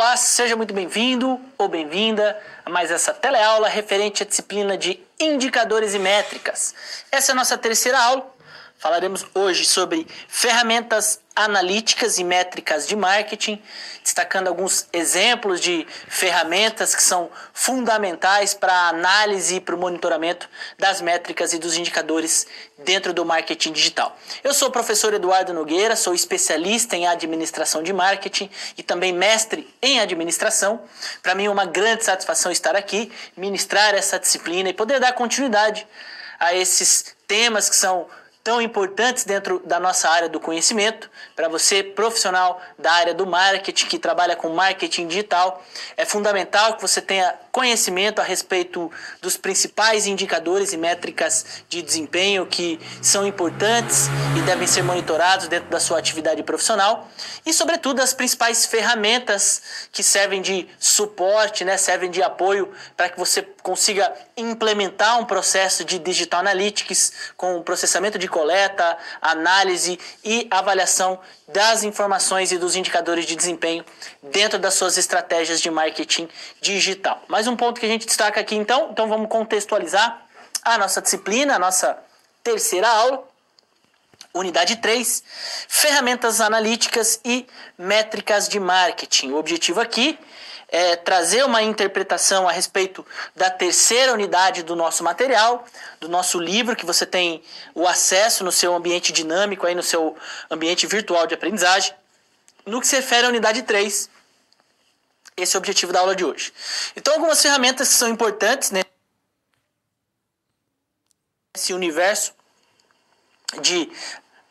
Olá, seja muito bem-vindo ou bem-vinda a mais essa teleaula referente à disciplina de indicadores e métricas. Essa é a nossa terceira aula. Falaremos hoje sobre ferramentas analíticas e métricas de marketing, destacando alguns exemplos de ferramentas que são fundamentais para a análise e para o monitoramento das métricas e dos indicadores dentro do marketing digital. Eu sou o professor Eduardo Nogueira, sou especialista em administração de marketing e também mestre em administração. Para mim é uma grande satisfação estar aqui, ministrar essa disciplina e poder dar continuidade a esses temas que são tão importantes dentro da nossa área do conhecimento. Para você, profissional da área do marketing, que trabalha com marketing digital, é fundamental que você tenha conhecimento a respeito dos principais indicadores e métricas de desempenho que são importantes e devem ser monitorados dentro da sua atividade profissional e, sobretudo, as principais ferramentas que servem de suporte, servem de apoio para que você consiga implementar um processo de Digital Analytics com processamento de coleta, análise e avaliação das informações e dos indicadores de desempenho dentro das suas estratégias de marketing digital. Mais um ponto que a gente destaca aqui então vamos contextualizar a nossa disciplina, a nossa terceira aula, unidade 3, ferramentas analíticas e métricas de marketing. O objetivo aqui é trazer uma interpretação a respeito da terceira unidade do nosso material, do nosso livro, que você tem o acesso no seu ambiente dinâmico, aí no seu ambiente virtual de aprendizagem. No que se refere à unidade 3, esse é o objetivo da aula de hoje. Então, algumas ferramentas que são importantes nesse universo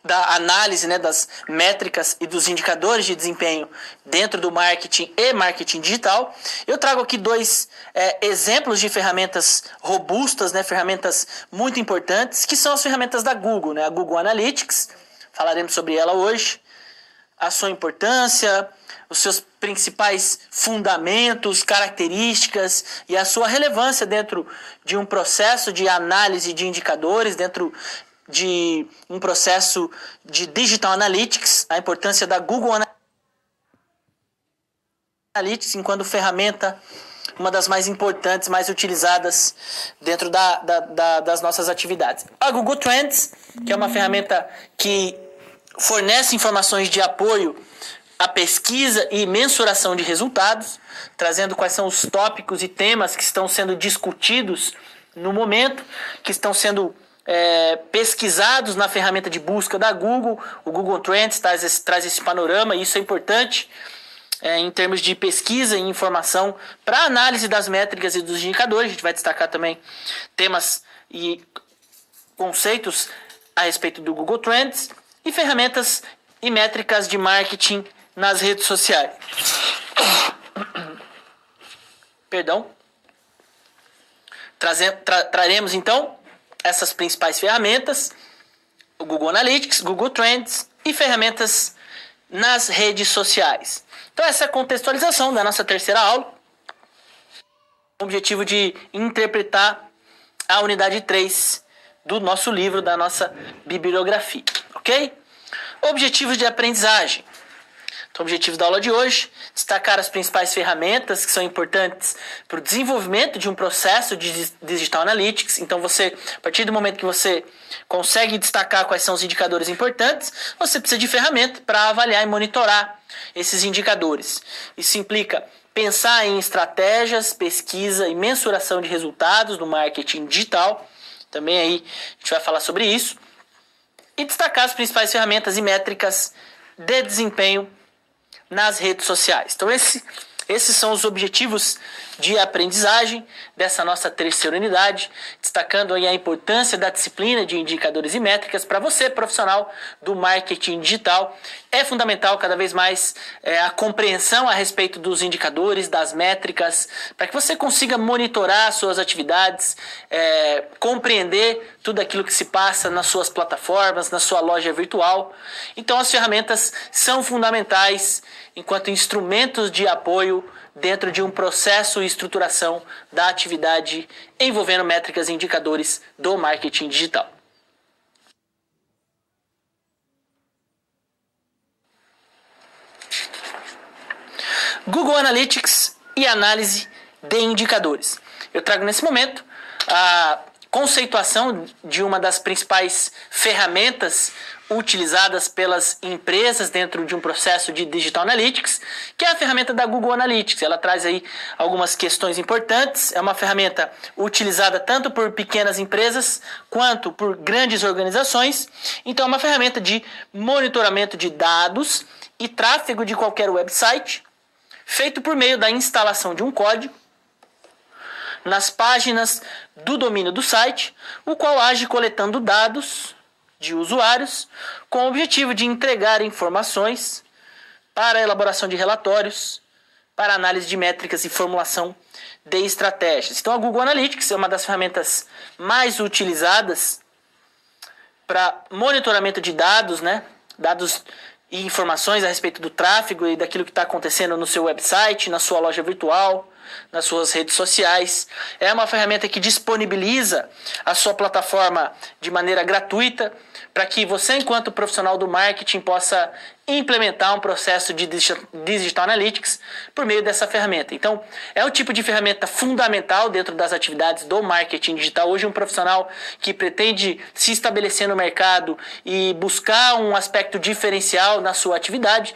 da análise das métricas e dos indicadores de desempenho dentro do marketing e marketing digital. Eu trago aqui dois exemplos de ferramentas robustas, ferramentas muito importantes, que são as ferramentas da Google, a Google Analytics. Falaremos sobre ela hoje, a sua importância, os seus principais fundamentos, características e a sua relevância dentro de um processo de análise de indicadores, dentro de um processo de Digital Analytics, a importância da Google Analytics enquanto ferramenta, uma das mais importantes, mais utilizadas dentro das nossas atividades. A Google Trends, que é uma ferramenta que fornece informações de apoio à pesquisa e mensuração de resultados, trazendo quais são os tópicos e temas que estão sendo discutidos no momento, que estão sendo pesquisados na ferramenta de busca da Google. O Google Trends traz esse panorama, e isso é importante em termos de pesquisa e informação para análise das métricas e dos indicadores. A gente vai destacar também temas e conceitos a respeito do Google Trends e ferramentas e métricas de marketing nas redes sociais. Perdão. Traremos então essas principais ferramentas, o Google Analytics, Google Trends e ferramentas nas redes sociais. Então essa é a contextualização da nossa terceira aula, com o objetivo de interpretar a unidade 3 do nosso livro, da nossa bibliografia, ok? Objetivos de aprendizagem. Então, o objetivo da aula de hoje, destacar as principais ferramentas que são importantes para o desenvolvimento de um processo de Digital Analytics. Então, a partir do momento que você consegue destacar quais são os indicadores importantes, você precisa de ferramenta para avaliar e monitorar esses indicadores. Isso implica pensar em estratégias, pesquisa e mensuração de resultados no marketing digital. Também aí a gente vai falar sobre isso. E destacar as principais ferramentas e métricas de desempenho nas redes sociais. Então esses são os objetivos de aprendizagem dessa nossa terceira unidade, destacando aí a importância da disciplina de indicadores e métricas para você, profissional do marketing digital. É fundamental cada vez mais a compreensão a respeito dos indicadores, das métricas, para que você consiga monitorar suas atividades, compreender tudo aquilo que se passa nas suas plataformas, na sua loja virtual. Então as ferramentas são fundamentais enquanto instrumentos de apoio dentro de um processo e estruturação da atividade envolvendo métricas e indicadores do marketing digital. Google Analytics e análise de indicadores. Eu trago nesse momento a conceituação de uma das principais ferramentas utilizadas pelas empresas dentro de um processo de Digital Analytics, que é a ferramenta da Google Analytics. Ela traz aí algumas questões importantes, é uma ferramenta utilizada tanto por pequenas empresas quanto por grandes organizações. Então é uma ferramenta de monitoramento de dados e tráfego de qualquer website, feito por meio da instalação de um código nas páginas do domínio do site, o qual age coletando dados de usuários com o objetivo de entregar informações para a elaboração de relatórios, para análise de métricas e formulação de estratégias. Então a Google Analytics é uma das ferramentas mais utilizadas para monitoramento de dados, né? Dados e informações a respeito do tráfego e daquilo que está acontecendo no seu website, na sua loja virtual, nas suas redes sociais. É uma ferramenta que disponibiliza a sua plataforma de maneira gratuita para que você, enquanto profissional do marketing, possa implementar um processo de Digital Analytics por meio dessa ferramenta. Então, é um tipo de ferramenta fundamental dentro das atividades do marketing digital. Hoje, um profissional que pretende se estabelecer no mercado e buscar um aspecto diferencial na sua atividade,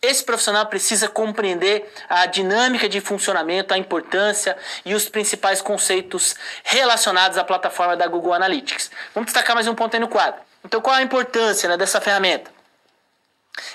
esse profissional precisa compreender a dinâmica de funcionamento, a importância e os principais conceitos relacionados à plataforma da Google Analytics. Vamos destacar mais um ponto aí no quadro. Então, qual a importância, né, dessa ferramenta?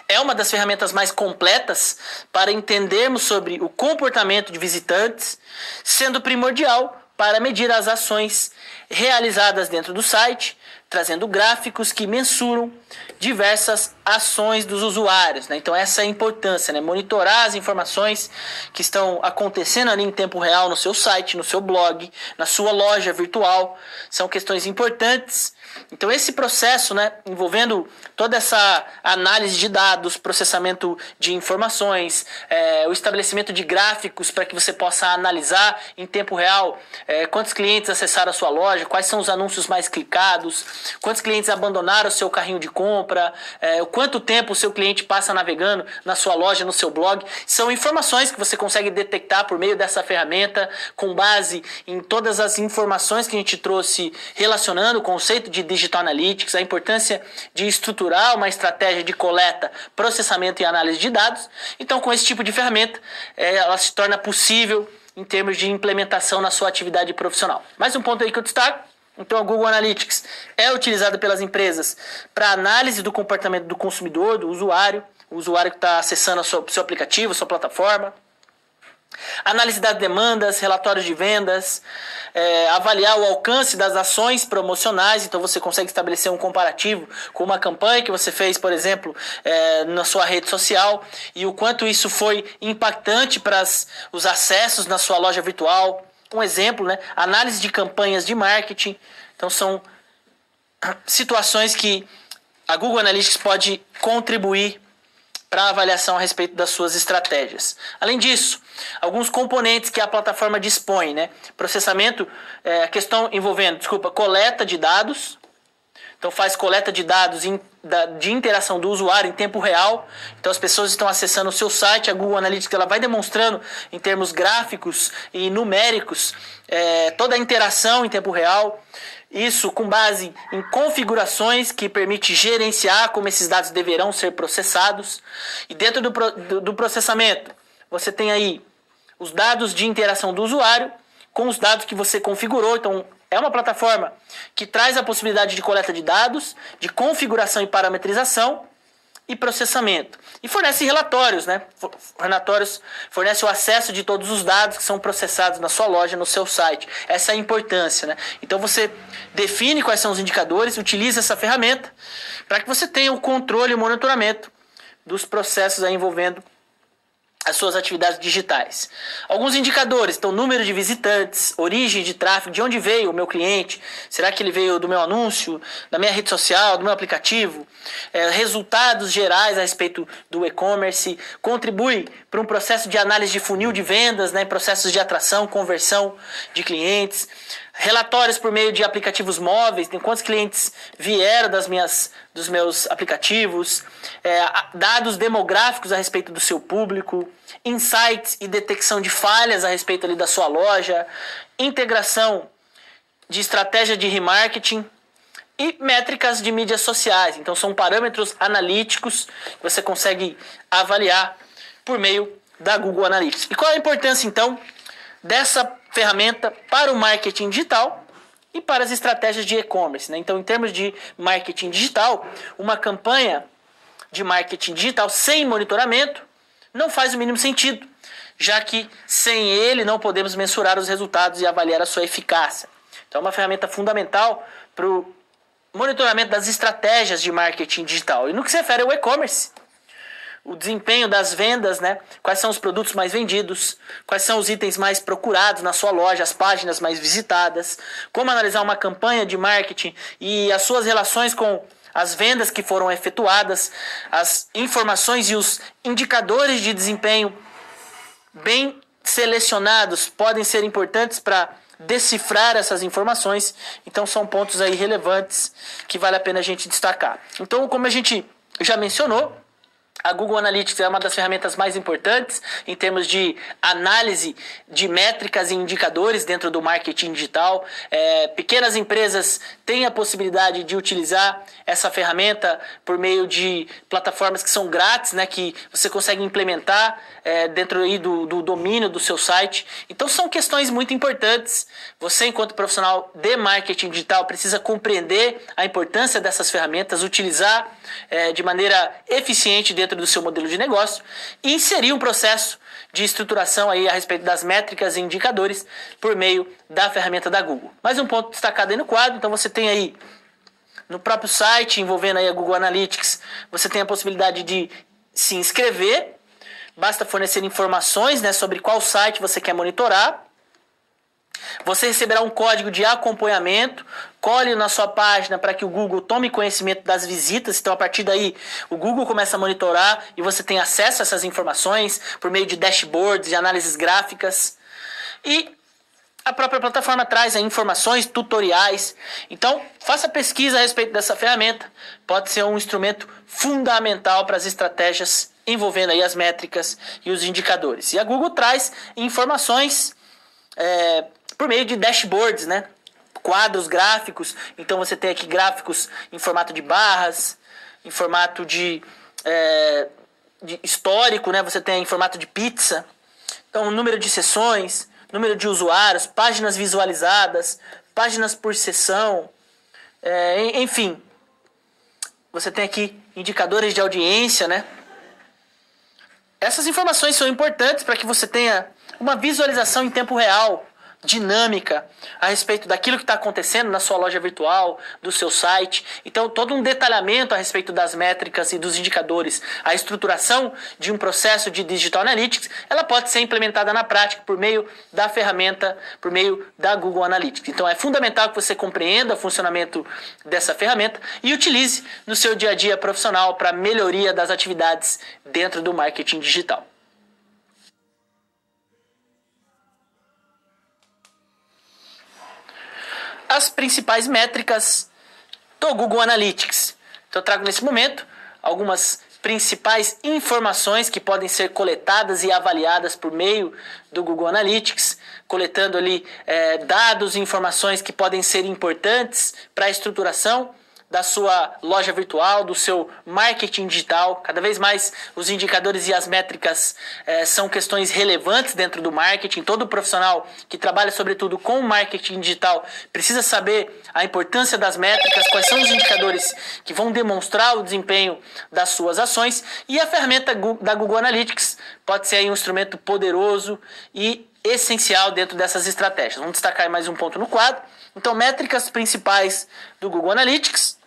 É uma das ferramentas mais completas para entendermos sobre o comportamento de visitantes, sendo primordial para medir as ações realizadas dentro do site, trazendo gráficos que mensuram diversas ações dos usuários, né? Então essa é a importância, né? Monitorar as informações que estão acontecendo ali em tempo real no seu site, no seu blog, na sua loja virtual, são questões importantes. Então esse processo, né, envolvendo toda essa análise de dados, processamento de informações, o estabelecimento de gráficos para que você possa analisar em tempo real quantos clientes acessaram a sua loja, quais são os anúncios mais clicados, quantos clientes abandonaram o seu carrinho de compra, quanto tempo o seu cliente passa navegando na sua loja, no seu blog. São informações que você consegue detectar por meio dessa ferramenta, com base em todas as informações que a gente trouxe relacionando o conceito de Digital Analytics, a importância de estruturar uma estratégia de coleta, processamento e análise de dados. Então, com esse tipo de ferramenta, ela se torna possível em termos de implementação na sua atividade profissional. Mais um ponto aí que eu destaco. Então, a Google Analytics é utilizada pelas empresas para análise do comportamento do consumidor, do usuário, o usuário que está acessando o seu aplicativo, a sua plataforma. Análise das demandas, relatórios de vendas, avaliar o alcance das ações promocionais. Então você consegue estabelecer um comparativo com uma campanha que você fez, por exemplo, na sua rede social, e o quanto isso foi impactante para os acessos na sua loja virtual. Um exemplo, né? Análise de campanhas de marketing. Então são situações que a Google Analytics pode contribuir para a avaliação a respeito das suas estratégias. Além disso, alguns componentes que a plataforma dispõe, né? Processamento, a questão envolvendo, coleta de dados. Então faz coleta de dados de interação do usuário em tempo real. Então as pessoas estão acessando o seu site, a Google Analytics ela vai demonstrando em termos gráficos e numéricos toda a interação em tempo real. Isso com base em configurações que permite gerenciar como esses dados deverão ser processados. E dentro do processamento, você tem aí os dados de interação do usuário com os dados que você configurou. Então, é uma plataforma que traz a possibilidade de coleta de dados, de configuração e parametrização e processamento. E fornece relatórios, né? Relatórios fornece o acesso de todos os dados que são processados na sua loja, no seu site. Essa é a importância, né? Então você define quais são os indicadores, utiliza essa ferramenta para que você tenha o controle e o monitoramento dos processos aí envolvendo as suas atividades digitais. Alguns indicadores, então número de visitantes, origem de tráfego, de onde veio o meu cliente, será que ele veio do meu anúncio, da minha rede social, do meu aplicativo, resultados gerais a respeito do e-commerce, contribui para um processo de análise de funil de vendas, né, processos de atração, conversão de clientes, relatórios por meio de aplicativos móveis, tem quantos clientes vieram dos meus aplicativos, dados demográficos a respeito do seu público, insights e detecção de falhas a respeito ali da sua loja, integração de estratégia de remarketing e métricas de mídias sociais. Então são parâmetros analíticos que você consegue avaliar por meio da Google Analytics. E qual a importância então dessa ferramenta para o marketing digital e para as estratégias de e-commerce, né? Então, em termos de marketing digital, uma campanha de marketing digital sem monitoramento não faz o mínimo sentido, já que sem ele não podemos mensurar os resultados e avaliar a sua eficácia. Então, é uma ferramenta fundamental para o monitoramento das estratégias de marketing digital. E no que se refere ao e-commerce, o desempenho das vendas, né? Quais são os produtos mais vendidos, quais são os itens mais procurados na sua loja, as páginas mais visitadas, como analisar uma campanha de marketing e as suas relações com as vendas que foram efetuadas, as informações e os indicadores de desempenho bem selecionados podem ser importantes para decifrar essas informações. Então são pontos aí relevantes que vale a pena a gente destacar. Então, como a gente já mencionou, a Google Analytics é uma das ferramentas mais importantes em termos de análise de métricas e indicadores dentro do marketing digital. Pequenas empresas têm a possibilidade de utilizar essa ferramenta por meio de plataformas que são grátis, né, que você consegue implementar dentro aí do domínio do seu site. Então são questões muito importantes. Você, enquanto profissional de marketing digital, precisa compreender a importância dessas ferramentas, utilizar de maneira eficiente dentro do seu modelo de negócio e inserir um processo de estruturação aí a respeito das métricas e indicadores por meio da ferramenta da Google. Mais um ponto destacado aí no quadro. Então você tem aí no próprio site envolvendo aí a Google Analytics, você tem a possibilidade de se inscrever, basta fornecer informações, né, sobre qual site você quer monitorar. Você receberá um código de acompanhamento, cole na sua página para que o Google tome conhecimento das visitas. Então, a partir daí, o Google começa a monitorar e você tem acesso a essas informações por meio de dashboards, de análises gráficas. E a própria plataforma traz aí informações, tutoriais. Então, faça pesquisa a respeito dessa ferramenta. Pode ser um instrumento fundamental para as estratégias envolvendo aí as métricas e os indicadores. E a Google traz informações por meio de dashboards, né? Quadros gráficos. Então você tem aqui gráficos em formato de barras, em formato de histórico, né? Você tem em formato de pizza. Então, número de sessões, número de usuários, páginas visualizadas, páginas por sessão, enfim. Você tem aqui indicadores de audiência, né? Essas informações são importantes para que você tenha uma visualização em tempo real, dinâmica, a respeito daquilo que está acontecendo na sua loja virtual, do seu site. Então, todo um detalhamento a respeito das métricas e dos indicadores, a estruturação de um processo de Digital Analytics, ela pode ser implementada na prática por meio da ferramenta, por meio da Google Analytics. Então, é fundamental que você compreenda o funcionamento dessa ferramenta e utilize no seu dia a dia profissional para melhoria das atividades dentro do marketing digital. As principais métricas do Google Analytics. Então eu trago nesse momento algumas principais informações que podem ser coletadas e avaliadas por meio do Google Analytics, coletando ali dados e informações que podem ser importantes para a estruturação da sua loja virtual, do seu marketing digital. Cada vez mais os indicadores e as métricas são questões relevantes dentro do marketing. Todo profissional que trabalha sobretudo com marketing digital precisa saber a importância das métricas, quais são os indicadores que vão demonstrar o desempenho das suas ações, e a ferramenta da Google Analytics pode ser aí um instrumento poderoso e essencial dentro dessas estratégias. Vamos destacar mais um ponto no quadro. Então, métricas principais do Google Analytics.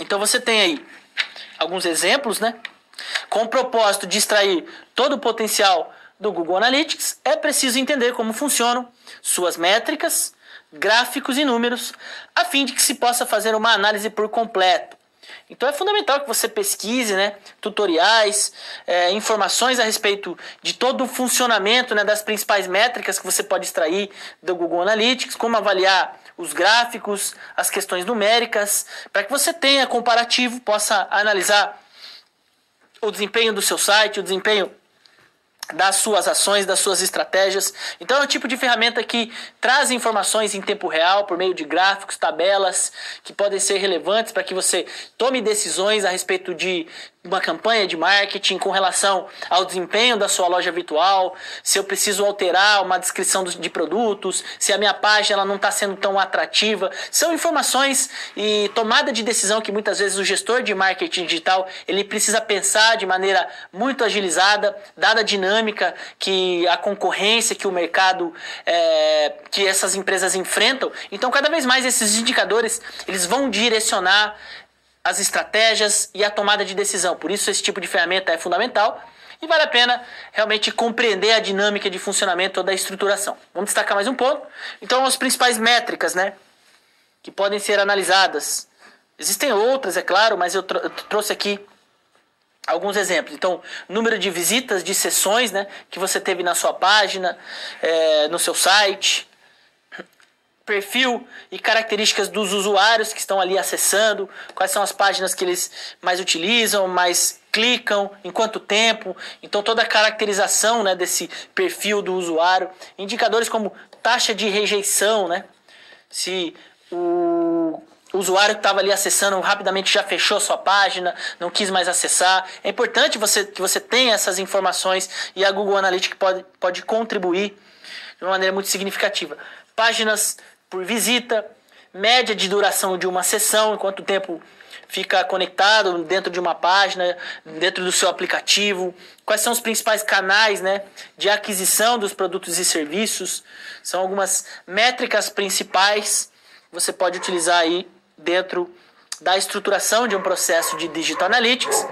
Então você tem aí alguns exemplos, né? Com o propósito de extrair todo o potencial do Google Analytics, é preciso entender como funcionam suas métricas, gráficos e números, a fim de que se possa fazer uma análise por completo. Então é fundamental que você pesquise, né, tutoriais, informações a respeito de todo o funcionamento, né, das principais métricas que você pode extrair do Google Analytics, como avaliar os gráficos, as questões numéricas, para que você tenha comparativo, possa analisar o desempenho do seu site, o desempenho das suas ações, das suas estratégias. Então é um tipo de ferramenta que traz informações em tempo real por meio de gráficos, tabelas que podem ser relevantes para que você tome decisões a respeito de uma campanha de marketing com relação ao desempenho da sua loja virtual, se eu preciso alterar uma descrição de produtos, se a minha página ela não está sendo tão atrativa. São informações e tomada de decisão que muitas vezes o gestor de marketing digital ele precisa pensar de maneira muito agilizada, dada a dinâmica que a concorrência, que o mercado, que essas empresas enfrentam. Então cada vez mais esses indicadores eles vão direcionar as estratégias e a tomada de decisão. Por isso esse tipo de ferramenta é fundamental e vale a pena realmente compreender a dinâmica de funcionamento da estruturação. Vamos destacar mais um ponto. Então as principais métricas, né, que podem ser analisadas. Existem outras, é claro, mas eu trouxe aqui alguns exemplos. Então, número de visitas, de sessões, né, que você teve na sua página, no seu site, perfil e características dos usuários que estão ali acessando, quais são as páginas que eles mais utilizam, mais clicam, em quanto tempo. Então toda a caracterização, né, desse perfil do usuário, indicadores como taxa de rejeição, né, se o usuário que estava ali acessando rapidamente já fechou sua página, não quis mais acessar. É importante que você tenha essas informações e a Google Analytics pode contribuir de uma maneira muito significativa. Páginas por visita, média de duração de uma sessão, em quanto tempo fica conectado dentro de uma página, dentro do seu aplicativo, quais são os principais canais, né, de aquisição dos produtos e serviços, são algumas métricas principais que você pode utilizar aí dentro da estruturação de um processo de Digital Analytics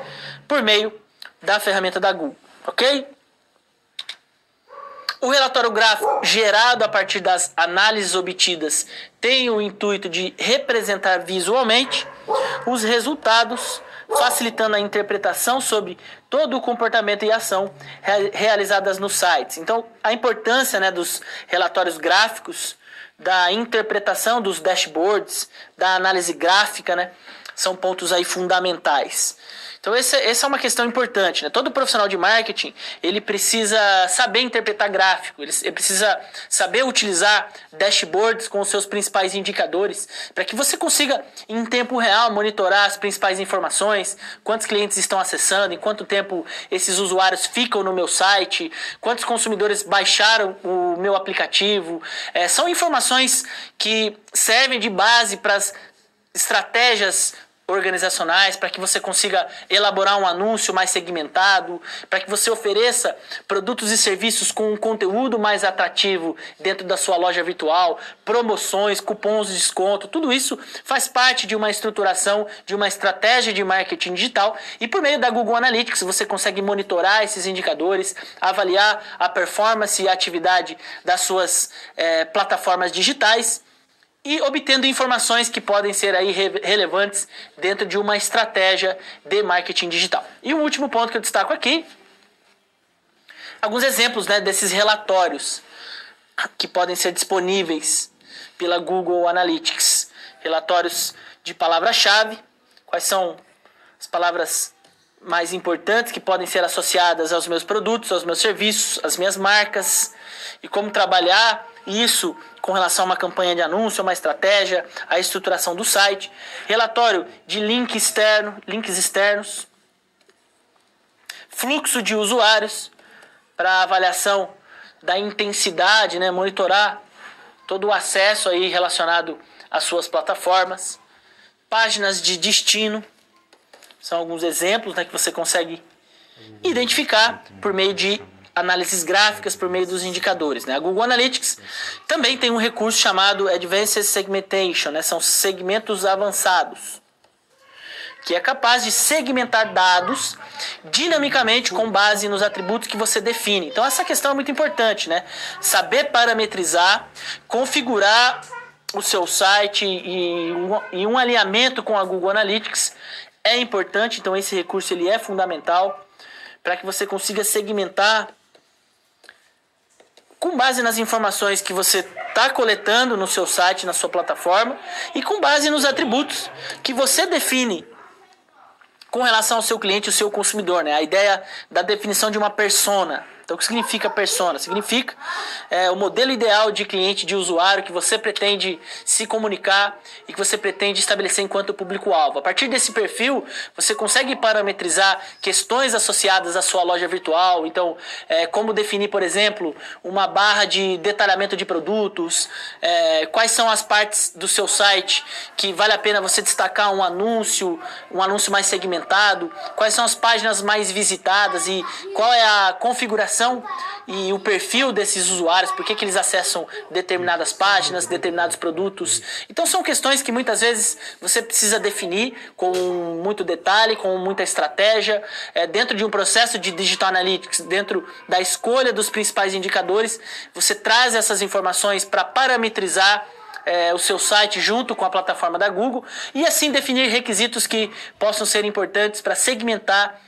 por meio da ferramenta da Google, ok? O relatório gráfico gerado a partir das análises obtidas tem o intuito de representar visualmente os resultados, facilitando a interpretação sobre todo o comportamento e ação realizadas nos sites. Então, a importância, né, dos relatórios gráficos, da interpretação dos dashboards, da análise gráfica, né, são pontos aí fundamentais. Então essa é uma questão importante, né? Todo profissional de marketing, ele precisa saber interpretar gráfico, ele precisa saber utilizar dashboards com os seus principais indicadores, para que você consiga, em tempo real, monitorar as principais informações, quantos clientes estão acessando, em quanto tempo esses usuários ficam no meu site, quantos consumidores baixaram o meu aplicativo. São informações que servem de base para as estratégias organizacionais, para que você consiga elaborar um anúncio mais segmentado, para que você ofereça produtos e serviços com um conteúdo mais atrativo dentro da sua loja virtual, promoções, cupons de desconto, tudo isso faz parte de uma estruturação, de uma estratégia de marketing digital, e por meio da Google Analytics você consegue monitorar esses indicadores, avaliar a performance e a atividade das suas plataformas digitais, e obtendo informações que podem ser aí relevantes dentro de uma estratégia de marketing digital. E o último ponto que eu destaco aqui, alguns exemplos, né, desses relatórios que podem ser disponíveis pela Google Analytics. Relatórios de palavra-chave, quais são as palavras mais importantes que podem ser associadas aos meus produtos, aos meus serviços, às minhas marcas, e como trabalhar isso com relação a uma campanha de anúncio, uma estratégia, a estruturação do site. Relatório de links externos. Fluxo de usuários para avaliação da intensidade, né, monitorar todo o acesso aí relacionado às suas plataformas. Páginas de destino. São alguns exemplos, né, que você consegue identificar por meio de análises gráficas, por meio dos indicadores, né? A Google Analytics também tem um recurso chamado Advanced Segmentation, né? São segmentos avançados, que é capaz de segmentar dados dinamicamente com base nos atributos que você define. Então essa questão é muito importante, né? Saber parametrizar, configurar o seu site e um alinhamento com a Google Analytics é importante, então esse recurso ele é fundamental para que você consiga segmentar com base nas informações que você está coletando no seu site, na sua plataforma, e com base nos atributos que você define com relação ao seu cliente e ao seu consumidor, né? A ideia da definição de uma persona. Então, o que significa persona? Significa o modelo ideal de cliente, de usuário que você pretende se comunicar e que você pretende estabelecer enquanto público-alvo. A partir desse perfil, você consegue parametrizar questões associadas à sua loja virtual. Então, como definir, por exemplo, uma barra de detalhamento de produtos, quais são as partes do seu site que vale a pena você destacar um anúncio mais segmentado, quais são as páginas mais visitadas e qual é a configuração e o perfil desses usuários, por que eles acessam determinadas páginas, determinados produtos. Então são questões que muitas vezes você precisa definir com muito detalhe, com muita estratégia, dentro de um processo de Digital Analytics, dentro da escolha dos principais indicadores, você traz essas informações para parametrizar o seu site junto com a plataforma da Google e assim definir requisitos que possam ser importantes para segmentar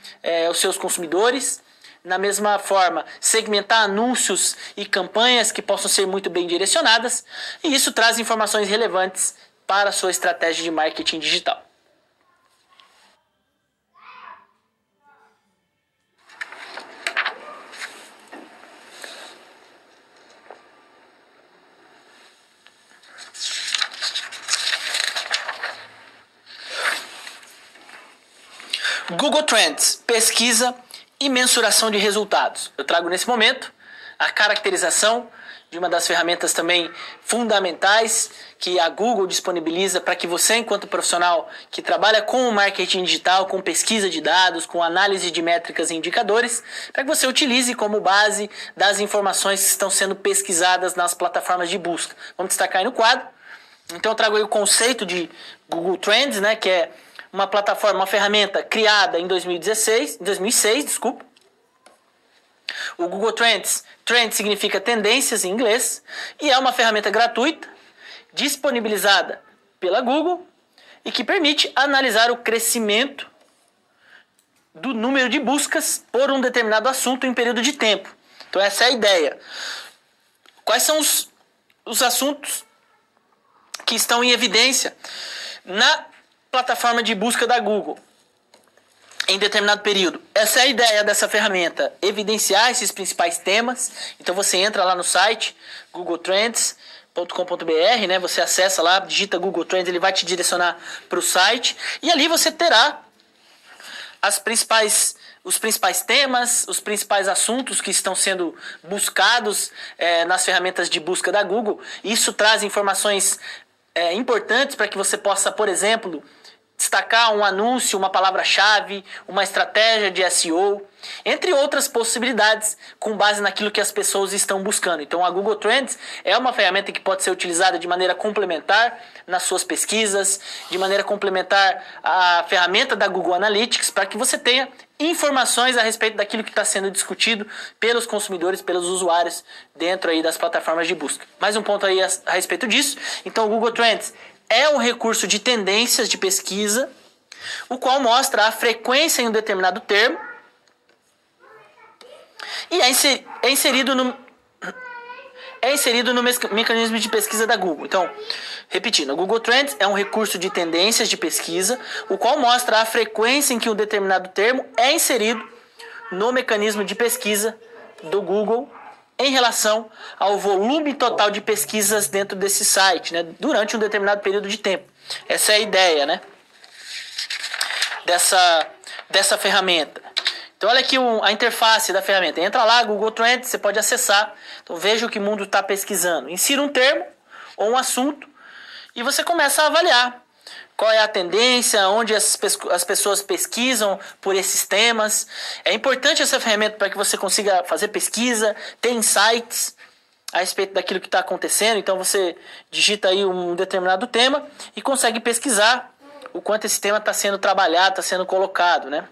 os seus consumidores. Na mesma forma, segmentar anúncios e campanhas que possam ser muito bem direcionadas, e isso traz informações relevantes para a sua estratégia de marketing digital. Google Trends, pesquisa e mensuração de resultados. Eu trago nesse momento a caracterização de uma das ferramentas também fundamentais que a Google disponibiliza para que você, enquanto profissional que trabalha com o marketing digital, com pesquisa de dados, com análise de métricas e indicadores, para que você utilize como base das informações que estão sendo pesquisadas nas plataformas de busca. Vamos destacar aí no quadro. Então eu trago aí o conceito de Google Trends, né, que é uma plataforma, uma ferramenta criada em 2006, desculpa. O Google Trends, Trend significa tendências em inglês, e é uma ferramenta gratuita, disponibilizada pela Google, e que permite analisar o crescimento do número de buscas por um determinado assunto em período de tempo. Então essa é a ideia. Quais são os assuntos que estão em evidência na plataforma de busca da Google em determinado período? Essa é a ideia dessa ferramenta, evidenciar esses principais temas. Então você entra lá no site googletrends.com.br, né? Você acessa lá, digita Google Trends, ele vai te direcionar para o site e ali você terá os principais temas, os principais assuntos que estão sendo buscados nas ferramentas de busca da Google. Isso traz informações importantes para que você possa, por exemplo, destacar um anúncio, uma palavra-chave, uma estratégia de SEO, entre outras possibilidades, com base naquilo que as pessoas estão buscando. Então a Google Trends é uma ferramenta que pode ser utilizada de maneira complementar nas suas pesquisas, de maneira complementar à ferramenta da Google Analytics, para que você tenha informações a respeito daquilo que está sendo discutido pelos consumidores, pelos usuários dentro aí das plataformas de busca. Mais um ponto aí a respeito disso. Então o Google Trends é um recurso de tendências de pesquisa, o qual mostra a frequência em um determinado termo e é inserido no mecanismo de pesquisa da Google. Então, repetindo, o Google Trends é um recurso de tendências de pesquisa, o qual mostra a frequência em que um determinado termo é inserido no mecanismo de pesquisa do Google em relação ao volume total de pesquisas dentro desse site, né, durante um determinado período de tempo. Essa é a ideia, né, dessa ferramenta. Então olha aqui a interface da ferramenta. Entra lá, Google Trends, você pode acessar. Então veja o que o mundo está pesquisando. Insira um termo ou um assunto e você começa a avaliar qual é a tendência, onde as pessoas pesquisam por esses temas. É importante essa ferramenta para que você consiga fazer pesquisa, ter insights a respeito daquilo que está acontecendo. Então você digita aí um determinado tema e consegue pesquisar o quanto esse tema está sendo trabalhado, está sendo colocado, né?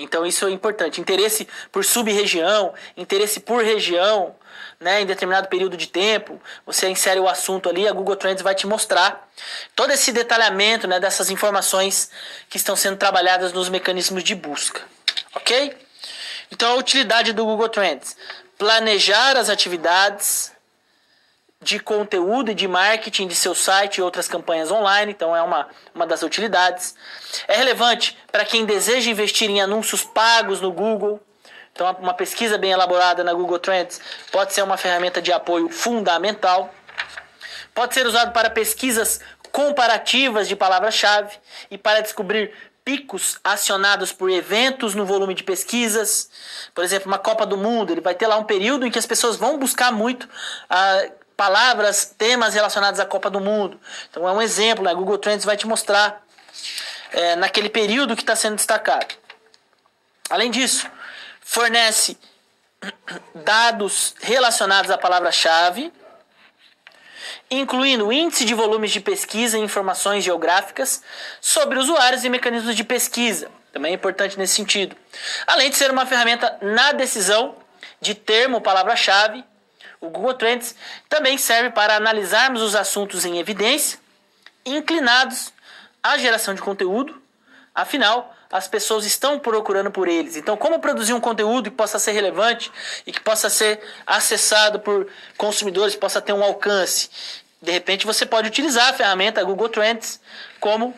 Então isso é importante. Interesse por sub-região, interesse por região, né, em determinado período de tempo. Você insere o assunto ali, a Google Trends vai te mostrar todo esse detalhamento, né, dessas informações que estão sendo trabalhadas nos mecanismos de busca. Ok? Então a utilidade do Google Trends: planejar as atividades de conteúdo e de marketing de seu site e outras campanhas online. Então é uma das utilidades. É relevante para quem deseja investir em anúncios pagos no Google. Então uma pesquisa bem elaborada na Google Trends pode ser uma ferramenta de apoio fundamental. Pode ser usado para pesquisas comparativas de palavra-chave e para descobrir picos acionados por eventos no volume de pesquisas. Por exemplo, uma Copa do Mundo, ele vai ter lá um período em que as pessoas vão buscar muito palavras, temas relacionados à Copa do Mundo. Então é um exemplo, né? A Google Trends vai te mostrar naquele período que está sendo destacado. Além disso, fornece dados relacionados à palavra-chave, incluindo índice de volumes de pesquisa e informações geográficas sobre usuários e mecanismos de pesquisa. Também é importante nesse sentido. Além de ser uma ferramenta na decisão de termo palavra-chave, o Google Trends também serve para analisarmos os assuntos em evidência, inclinados à geração de conteúdo. Afinal, as pessoas estão procurando por eles. Então, como produzir um conteúdo que possa ser relevante e que possa ser acessado por consumidores, que possa ter um alcance? De repente, você pode utilizar a ferramenta Google Trends como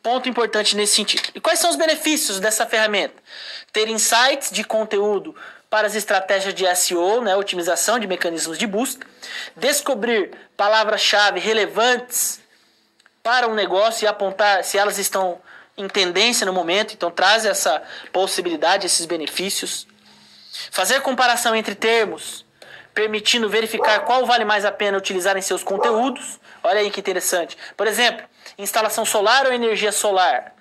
ponto importante nesse sentido. E quais são os benefícios dessa ferramenta? Ter insights de conteúdo para as estratégias de SEO, né, otimização de mecanismos de busca, descobrir palavras-chave relevantes para um negócio e apontar se elas estão em tendência no momento, então traz essa possibilidade, esses benefícios. Fazer comparação entre termos, permitindo verificar qual vale mais a pena utilizar em seus conteúdos. Olha aí que interessante. Por exemplo, instalação solar ou energia solar?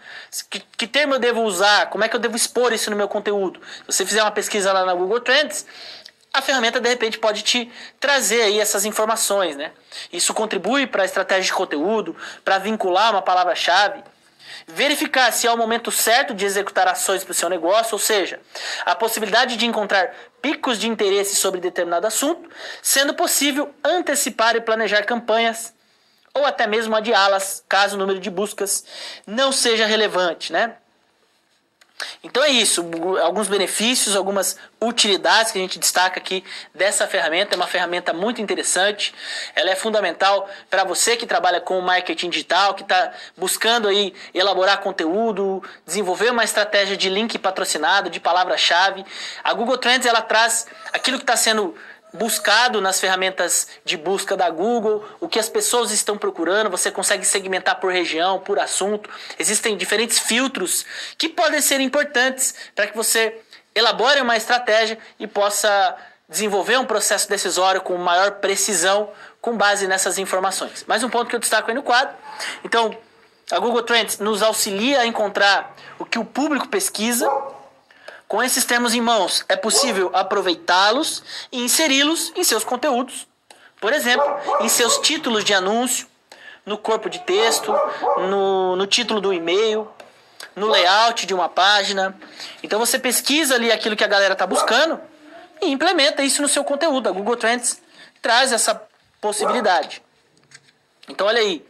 Que termo eu devo usar? Como é que eu devo expor isso no meu conteúdo? Se você fizer uma pesquisa lá na Google Trends, a ferramenta de repente pode te trazer aí essas informações, né? Isso contribui para a estratégia de conteúdo, para vincular uma palavra-chave. Verificar se é o momento certo de executar ações para o seu negócio, ou seja, a possibilidade de encontrar picos de interesse sobre determinado assunto, sendo possível antecipar e planejar campanhas ou até mesmo adiá-las caso o número de buscas não seja relevante, né? Então é isso, alguns benefícios, algumas utilidades que a gente destaca aqui dessa ferramenta. É uma ferramenta muito interessante, ela é fundamental para você que trabalha com marketing digital, que está buscando aí elaborar conteúdo, desenvolver uma estratégia de link patrocinado, de palavra-chave. A Google Trends, ela traz aquilo que está sendo buscado nas ferramentas de busca da Google, o que as pessoas estão procurando. Você consegue segmentar por região, por assunto. Existem diferentes filtros que podem ser importantes para que você elabore uma estratégia e possa desenvolver um processo decisório com maior precisão com base nessas informações. Mais um ponto que eu destaco aí no quadro. Então, a Google Trends nos auxilia a encontrar o que o público pesquisa. Com esses termos em mãos, é possível aproveitá-los e inseri-los em seus conteúdos. Por exemplo, em seus títulos de anúncio, no corpo de texto, no título do e-mail, no layout de uma página. Então você pesquisa ali aquilo que a galera está buscando e implementa isso no seu conteúdo. A Google Trends traz essa possibilidade. Então olha aí,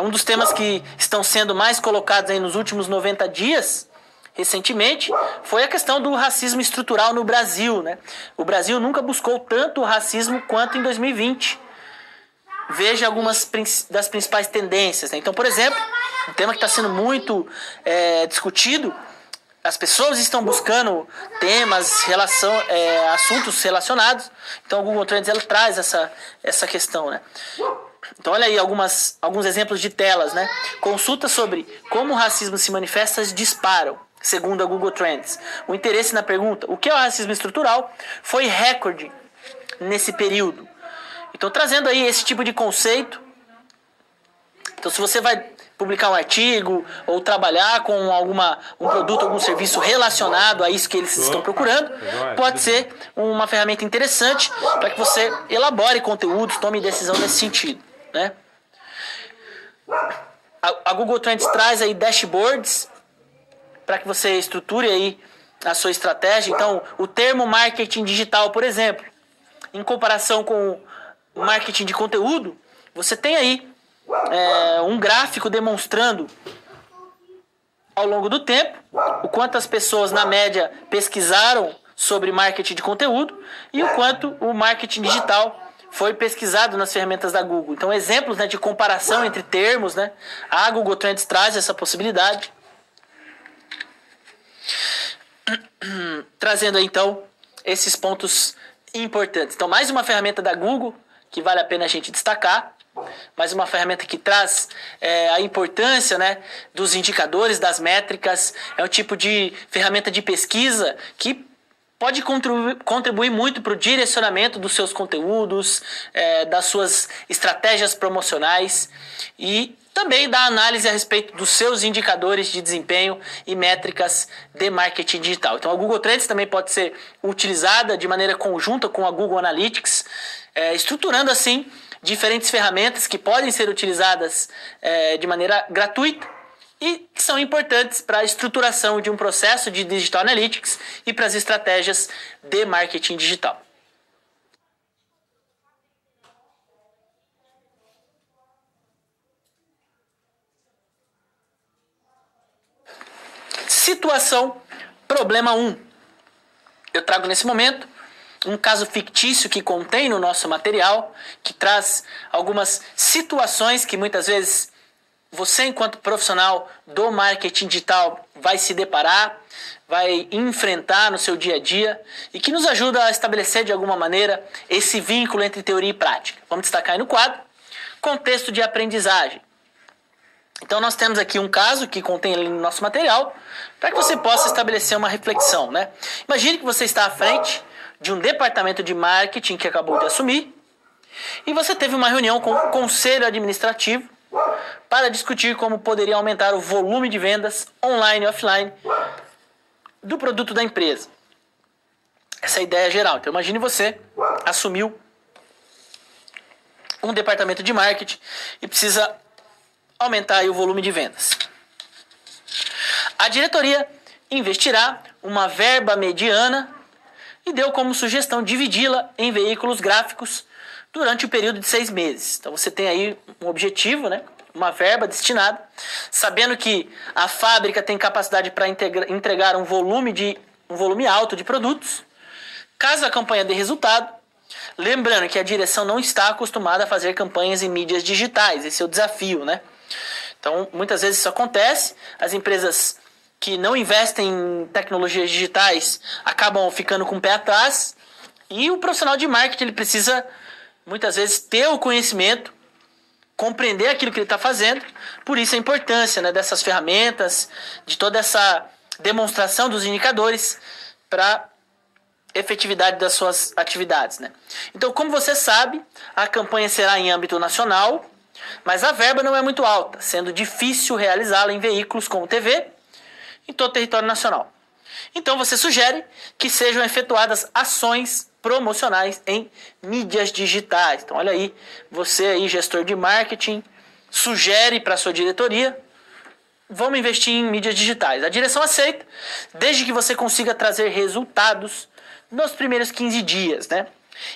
um dos temas que estão sendo mais colocados aí nos últimos 90 dias, recentemente, foi a questão do racismo estrutural no Brasil, né? O Brasil nunca buscou tanto racismo quanto em 2020. Veja algumas das principais tendências, né? Então, por exemplo, um tema que está sendo muito discutido, as pessoas estão buscando temas, assuntos relacionados. Então, o Google Trends ela traz essa questão, né? Então, olha aí alguns exemplos de telas, né? Consultas sobre como o racismo se manifesta disparam. Segundo a Google Trends, o interesse na pergunta o que é o racismo estrutural foi recorde nesse período. Então, trazendo aí esse tipo de conceito. Então, se você vai publicar um artigo ou trabalhar com um produto, algum serviço relacionado a isso que eles estão procurando, pode ser uma ferramenta interessante para que você elabore conteúdos, tome decisão nesse sentido, né? A Google Trends traz aí dashboards para que você estruture aí a sua estratégia. Então, o termo marketing digital, por exemplo, em comparação com marketing de conteúdo, você tem aí um gráfico demonstrando ao longo do tempo o quanto as pessoas, na média, pesquisaram sobre marketing de conteúdo e o quanto o marketing digital foi pesquisado nas ferramentas da Google. Então, exemplos, né, de comparação entre termos, né, a Google Trends traz essa possibilidade. Trazendo, então, esses pontos importantes. Então, mais uma ferramenta da Google que vale a pena a gente destacar. Mais uma ferramenta que traz a importância, né, dos indicadores, das métricas. É um tipo de ferramenta de pesquisa que pode contribuir muito para o direcionamento dos seus conteúdos, das suas estratégias promocionais e também da análise a respeito dos seus indicadores de desempenho e métricas de marketing digital. Então a Google Trends também pode ser utilizada de maneira conjunta com a Google Analytics, estruturando assim diferentes ferramentas que podem ser utilizadas de maneira gratuita e que são importantes para a estruturação de um processo de Digital Analytics e para as estratégias de marketing digital. Situação, problema 1. Eu trago nesse momento um caso fictício que contém no nosso material, que traz algumas situações que muitas vezes você, enquanto profissional do marketing digital, vai se deparar, vai enfrentar no seu dia a dia e que nos ajuda a estabelecer de alguma maneira esse vínculo entre teoria e prática. Vamos destacar aí no quadro, contexto de aprendizagem. Então nós temos aqui um caso que contém ali no nosso material para que você possa estabelecer uma reflexão, né? Imagine que você está à frente de um departamento de marketing que acabou de assumir e você teve uma reunião com o conselho administrativo para discutir como poderia aumentar o volume de vendas online e offline do produto da empresa. Essa é a ideia geral. Então imagine você assumiu um departamento de marketing e precisa aumentar aí o volume de vendas. A diretoria investirá uma verba mediana e deu como sugestão dividi-la em veículos gráficos durante o período de 6 meses. Então você tem aí um objetivo, né? Uma verba destinada, sabendo que a fábrica tem capacidade para entregar um volume alto de produtos. Caso a campanha dê resultado, lembrando que a direção não está acostumada a fazer campanhas em mídias digitais, esse é o desafio, né? Então, muitas vezes isso acontece, as empresas que não investem em tecnologias digitais acabam ficando com o pé atrás e o profissional de marketing ele precisa, muitas vezes, ter o conhecimento, compreender aquilo que ele está fazendo, por isso a importância, né, dessas ferramentas, de toda essa demonstração dos indicadores para efetividade das suas atividades, né? Então, como você sabe, a campanha será em âmbito nacional, mas a verba não é muito alta, sendo difícil realizá-la em veículos como TV em todo o território nacional. Então você sugere que sejam efetuadas ações promocionais em mídias digitais. Então olha aí, você aí, gestor de marketing, sugere para a sua diretoria, vamos investir em mídias digitais. A direção aceita, desde que você consiga trazer resultados nos primeiros 15 dias, né?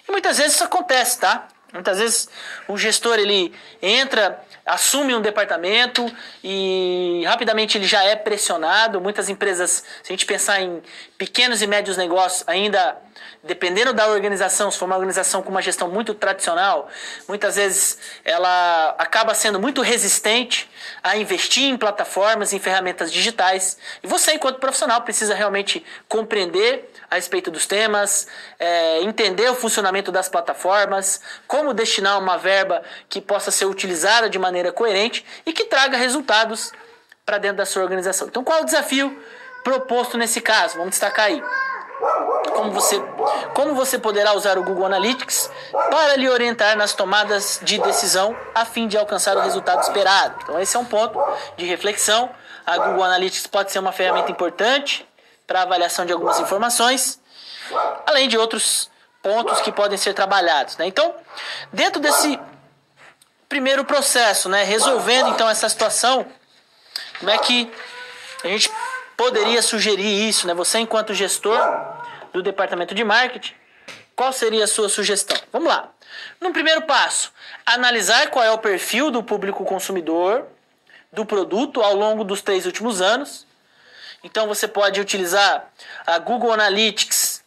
E muitas vezes isso acontece, tá? Muitas vezes o gestor ele entra, assume um departamento e rapidamente ele já é pressionado. Muitas empresas, se a gente pensar em pequenos e médios negócios, ainda dependendo da organização, se for uma organização com uma gestão muito tradicional, muitas vezes ela acaba sendo muito resistente a investir em plataformas, em ferramentas digitais. E você, enquanto profissional, precisa realmente compreender a respeito dos temas, entender o funcionamento das plataformas, como destinar uma verba que possa ser utilizada de maneira coerente e que traga resultados para dentro da sua organização. Então, qual é o desafio proposto nesse caso? Vamos destacar aí. Como você poderá usar o Google Analytics para lhe orientar nas tomadas de decisão a fim de alcançar o resultado esperado. Então esse é um ponto de reflexão. A Google Analytics pode ser uma ferramenta importante para a avaliação de algumas informações, além de outros pontos que podem ser trabalhados, né? Então, dentro desse primeiro processo, né, resolvendo então essa situação, como é que a gente poderia sugerir isso, né? Você, enquanto gestor do departamento de marketing, qual seria a sua sugestão? Vamos lá. No primeiro passo, analisar qual é o perfil do público consumidor do produto ao longo dos 3 últimos anos. Então você pode utilizar a Google Analytics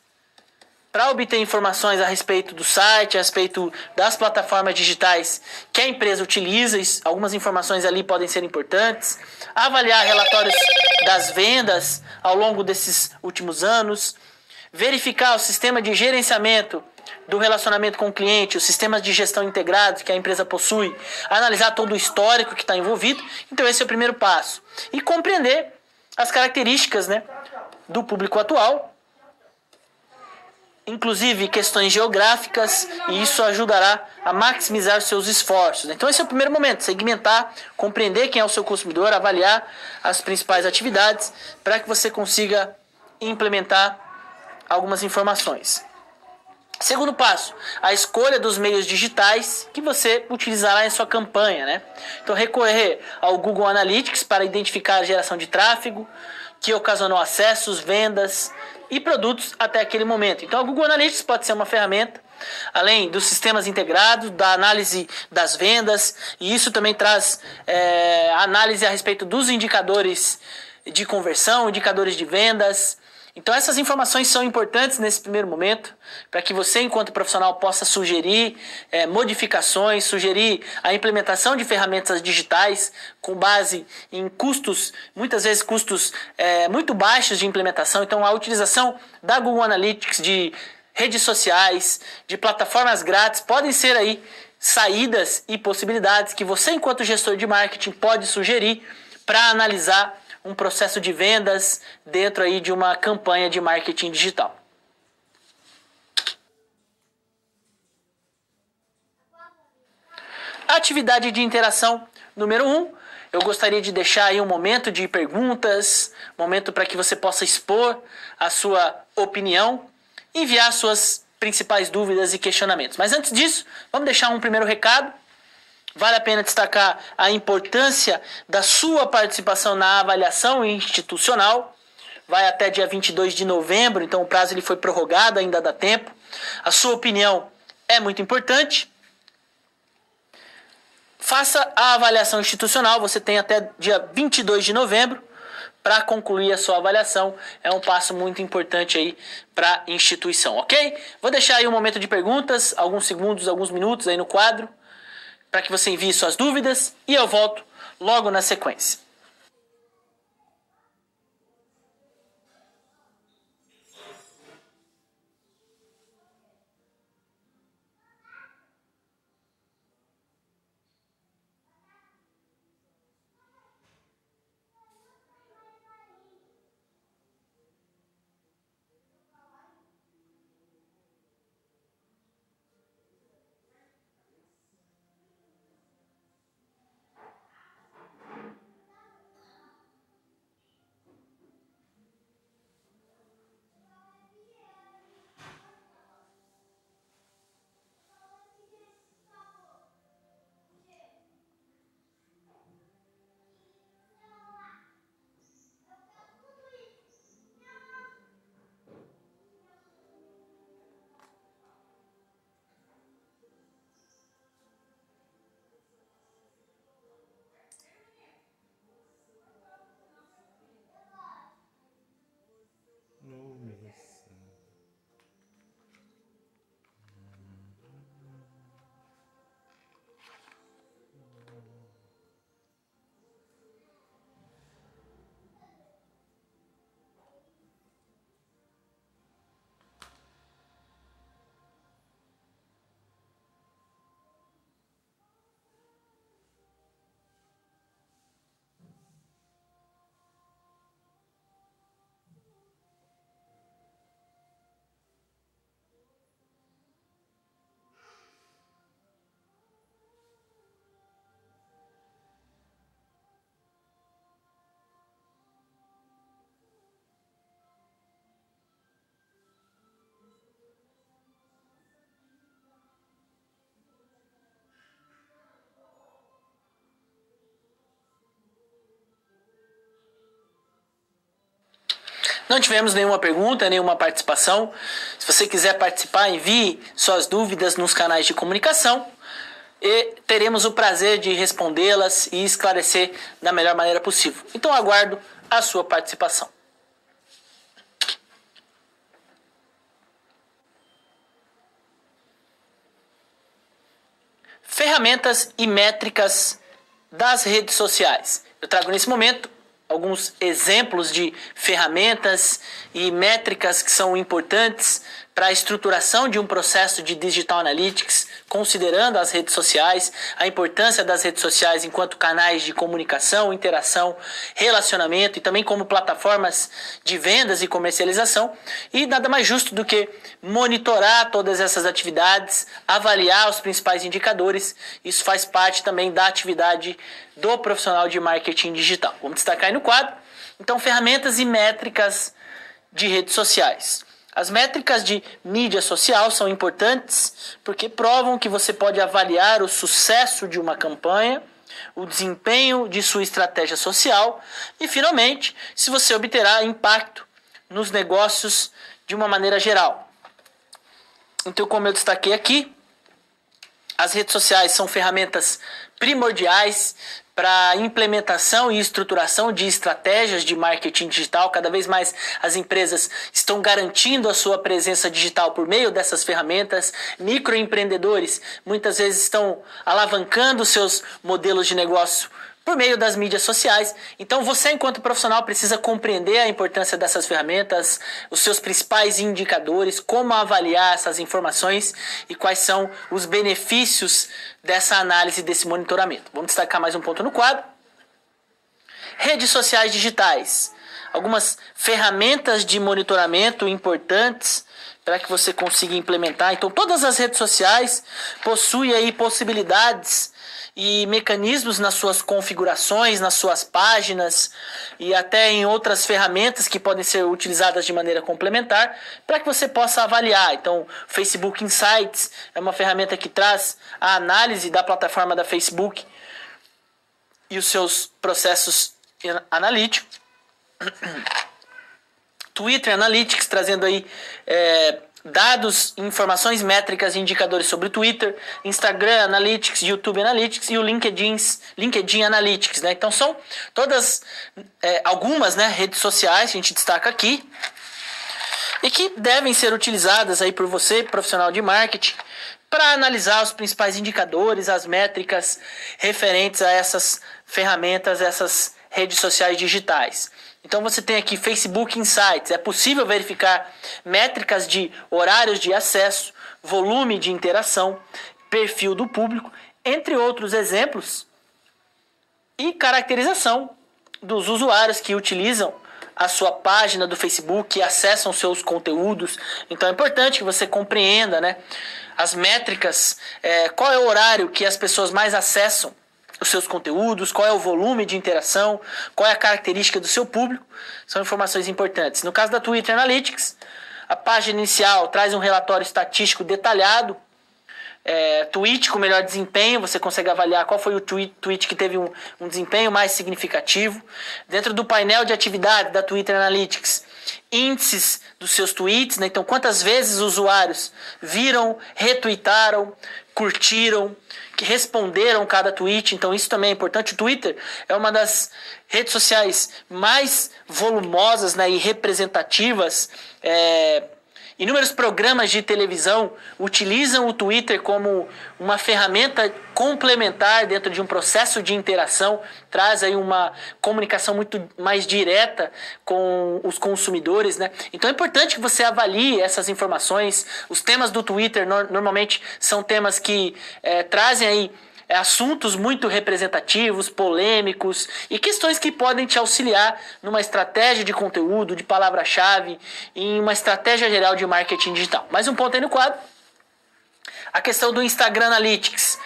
para obter informações a respeito do site, a respeito das plataformas digitais que a empresa utiliza. Algumas informações ali podem ser importantes. Avaliar relatórios das vendas ao longo desses últimos anos. Verificar o sistema de gerenciamento do relacionamento com o cliente, os sistemas de gestão integrados que a empresa possui, analisar todo o histórico que está envolvido. Então esse é o primeiro passo. E compreender as características, né, do público atual, inclusive questões geográficas, e isso ajudará a maximizar os seus esforços. Então esse é o primeiro momento, segmentar, compreender quem é o seu consumidor, avaliar as principais atividades para que você consiga implementar algumas informações. Segundo passo, a escolha dos meios digitais que você utilizará em sua campanha, né? Então, recorrer ao Google Analytics para identificar a geração de tráfego que ocasionou acessos, vendas e produtos até aquele momento. Então, o Google Analytics pode ser uma ferramenta, além dos sistemas integrados, da análise das vendas, e isso também traz análise a respeito dos indicadores de conversão, indicadores de vendas. Então essas informações são importantes nesse primeiro momento, para que você, enquanto profissional, possa sugerir modificações, sugerir a implementação de ferramentas digitais com base em custos, muitas vezes custos muito baixos de implementação. Então a utilização da Google Analytics, de redes sociais, de plataformas grátis, podem ser aí saídas e possibilidades que você, enquanto gestor de marketing, pode sugerir para analisar um processo de vendas dentro aí de uma campanha de marketing digital. Atividade de interação número 1. Eu gostaria de deixar aí um momento de perguntas, momento para que você possa expor a sua opinião, enviar suas principais dúvidas e questionamentos. Mas antes disso, vamos deixar um primeiro recado. Vale a pena destacar a importância da sua participação na avaliação institucional. Vai até dia 22 de novembro, então o prazo ele foi prorrogado, ainda dá tempo. A sua opinião é muito importante. Faça a avaliação institucional, você tem até dia 22 de novembro para concluir a sua avaliação. É um passo muito importante aí para a instituição, ok? Vou deixar aí um momento de perguntas, alguns segundos, alguns minutos aí no quadro, para que você envie suas dúvidas, e eu volto logo na sequência. Não tivemos nenhuma pergunta, nenhuma participação. Se você quiser participar, envie suas dúvidas nos canais de comunicação e teremos o prazer de respondê-las e esclarecer da melhor maneira possível. Então aguardo a sua participação. Ferramentas e métricas das redes sociais. Eu trago nesse momento alguns exemplos de ferramentas e métricas que são importantes para a estruturação de um processo de Digital Analytics, considerando as redes sociais, a importância das redes sociais enquanto canais de comunicação, interação, relacionamento e também como plataformas de vendas e comercialização. E nada mais justo do que monitorar todas essas atividades, avaliar os principais indicadores. Isso faz parte também da atividade do profissional de marketing digital. Vamos destacar aí no quadro. Então, ferramentas e métricas de redes sociais. As métricas de mídia social são importantes porque provam que você pode avaliar o sucesso de uma campanha, o desempenho de sua estratégia social e, finalmente, se você obterá impacto nos negócios de uma maneira geral. Então, como eu destaquei aqui, as redes sociais são ferramentas primordiais para a implementação e estruturação de estratégias de marketing digital. Cada vez mais as empresas estão garantindo a sua presença digital por meio dessas ferramentas. Microempreendedores muitas vezes estão alavancando seus modelos de negócio por meio das mídias sociais. Então você, enquanto profissional, precisa compreender a importância dessas ferramentas, os seus principais indicadores, como avaliar essas informações e quais são os benefícios dessa análise, desse monitoramento. Vamos destacar mais um ponto no quadro. Redes sociais digitais. Algumas ferramentas de monitoramento importantes para que você consiga implementar. Então, todas as redes sociais possuem aí possibilidades e mecanismos nas suas configurações, nas suas páginas e até em outras ferramentas que podem ser utilizadas de maneira complementar para que você possa avaliar. Então, Facebook Insights é uma ferramenta que traz a análise da plataforma da Facebook e os seus processos analíticos. Twitter Analytics, trazendo aí dados, informações métricas e indicadores sobre o Twitter, Instagram Analytics, YouTube Analytics e o LinkedIn Analytics, né? Então são todas algumas, né, redes sociais que a gente destaca aqui e que devem ser utilizadas aí por você, profissional de marketing, para analisar os principais indicadores, as métricas referentes a essas ferramentas, essas redes sociais digitais. Então você tem aqui Facebook Insights, é possível verificar métricas de horários de acesso, volume de interação, perfil do público, entre outros exemplos, e caracterização dos usuários que utilizam a sua página do Facebook e acessam seus conteúdos. Então é importante que você compreenda, né, as métricas, qual é o horário que as pessoas mais acessam os seus conteúdos, qual é o volume de interação, qual é a característica do seu público, são informações importantes. No caso da Twitter Analytics, a página inicial traz um relatório estatístico detalhado, tweet com melhor desempenho, você consegue avaliar qual foi o tweet que teve um desempenho mais significativo. Dentro do painel de atividade da Twitter Analytics, índices dos seus tweets, né? Então quantas vezes os usuários viram, retweetaram, curtiram, que responderam cada tweet. Então isso também é importante. O Twitter é uma das redes sociais mais volumosas, né, e representativas. Inúmeros programas de televisão utilizam o Twitter como uma ferramenta complementar dentro de um processo de interação, traz aí uma comunicação muito mais direta com os consumidores, né? Então é importante que você avalie essas informações. Os temas do Twitter normalmente são temas que trazem aí assuntos muito representativos, polêmicos e questões que podem te auxiliar numa estratégia de conteúdo, de palavra-chave, em uma estratégia geral de marketing digital. Mais um ponto aí no quadro. A questão do Instagram Analytics.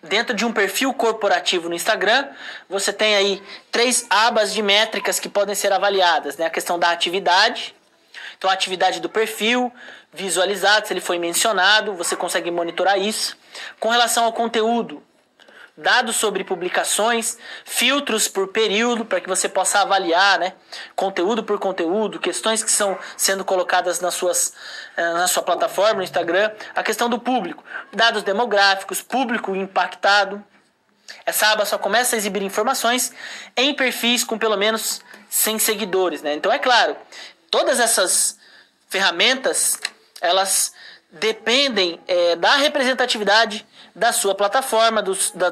Dentro de um perfil corporativo no Instagram, você tem aí 3 abas de métricas que podem ser avaliadas, né? A questão da atividade. Então, a atividade do perfil, visualizado, se ele foi mencionado, você consegue monitorar isso. Com relação ao conteúdo, dados sobre publicações, filtros por período, para que você possa avaliar, né, conteúdo por conteúdo, questões que estão sendo colocadas na sua plataforma, no Instagram, a questão do público, dados demográficos, público impactado. Essa aba só começa a exibir informações em perfis com pelo menos 100 seguidores, né? Então, é claro, todas essas ferramentas, elas dependem da representatividade da sua plataforma,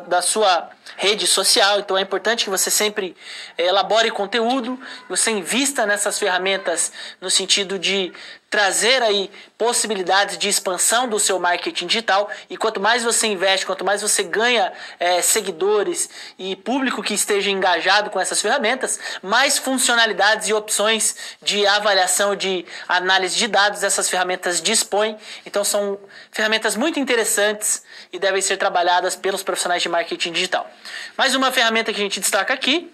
da sua rede social. Então é importante que você sempre elabore conteúdo, você invista nessas ferramentas no sentido de trazer aí possibilidades de expansão do seu marketing digital. E quanto mais você investe, quanto mais você ganha seguidores e público que esteja engajado com essas ferramentas, mais funcionalidades e opções de avaliação, de análise de dados essas ferramentas dispõem. Então são ferramentas muito interessantes e devem ser trabalhadas pelos profissionais de marketing digital. Mais uma ferramenta que a gente destaca aqui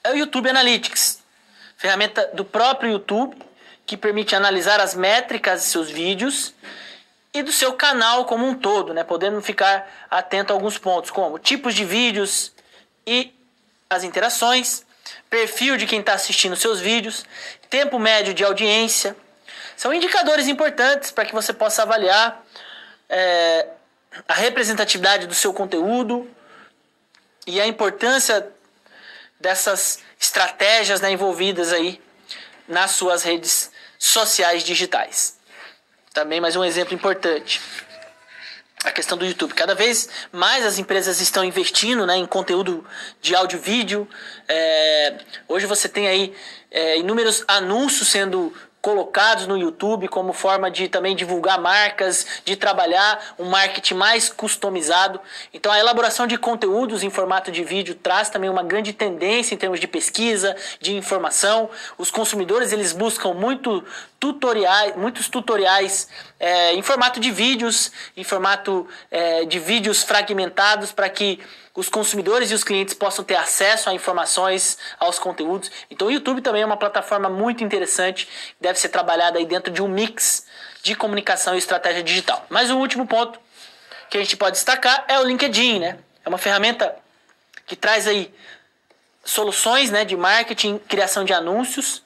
é o YouTube Analytics, ferramenta do próprio YouTube, que permite analisar as métricas de seus vídeos e do seu canal como um todo, né? Podendo ficar atento a alguns pontos, como tipos de vídeos e as interações, perfil de quem está assistindo seus vídeos, tempo médio de audiência. São indicadores importantes para que você possa avaliar a representatividade do seu conteúdo e a importância dessas estratégias, né, envolvidas aí nas suas redes sociais digitais. Também mais um exemplo importante, a questão do YouTube. Cada vez mais as empresas estão investindo, né, em conteúdo de áudio e vídeo. Hoje você tem aí inúmeros anúncios sendo colocados no YouTube como forma de também divulgar marcas, de trabalhar um marketing mais customizado. Então a elaboração de conteúdos em formato de vídeo traz também uma grande tendência em termos de pesquisa, de informação. Os consumidores, eles buscam muitos tutoriais em formato de vídeos, em formato de vídeos fragmentados, para que os consumidores e os clientes possam ter acesso a informações, aos conteúdos. Então o YouTube também é uma plataforma muito interessante, deve ser trabalhada aí dentro de um mix de comunicação e estratégia digital. Mas o último ponto que a gente pode destacar é o LinkedIn, né? É uma ferramenta que traz aí soluções, né, de marketing, criação de anúncios.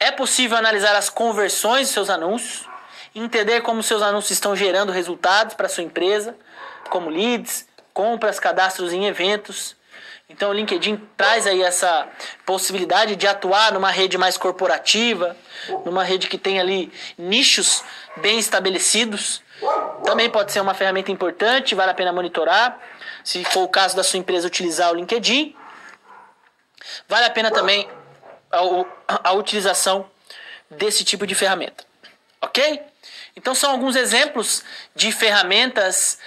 É possível analisar as conversões dos seus anúncios, entender como seus anúncios estão gerando resultados para a sua empresa, como leads, compras, cadastros em eventos. Então o LinkedIn traz aí essa possibilidade de atuar numa rede mais corporativa, numa rede que tem ali nichos bem estabelecidos. Também pode ser uma ferramenta importante, vale a pena monitorar. Se for o caso da sua empresa utilizar o LinkedIn, vale a pena também a utilização desse tipo de ferramenta. Ok? Então são alguns exemplos de ferramentas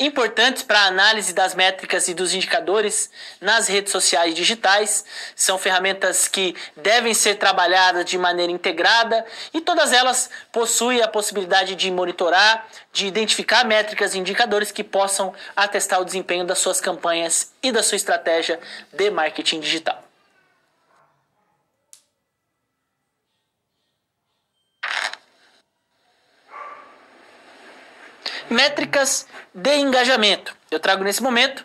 importantes para a análise das métricas e dos indicadores nas redes sociais digitais. São ferramentas que devem ser trabalhadas de maneira integrada e todas elas possuem a possibilidade de monitorar, de identificar métricas e indicadores que possam atestar o desempenho das suas campanhas e da sua estratégia de marketing digital. Métricas de engajamento. Eu trago nesse momento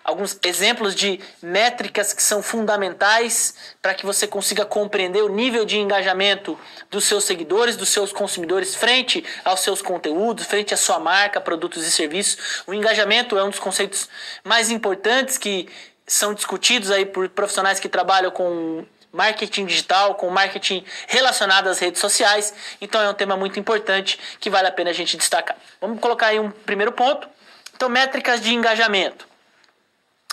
alguns exemplos de métricas que são fundamentais para que você consiga compreender o nível de engajamento dos seus seguidores, dos seus consumidores frente aos seus conteúdos, frente à sua marca, produtos e serviços. O engajamento é um dos conceitos mais importantes que são discutidos aí por profissionais que trabalham com marketing digital, com marketing relacionado às redes sociais. Então é um tema muito importante que vale a pena a gente destacar. Vamos colocar aí um primeiro ponto. Então, métricas de engajamento.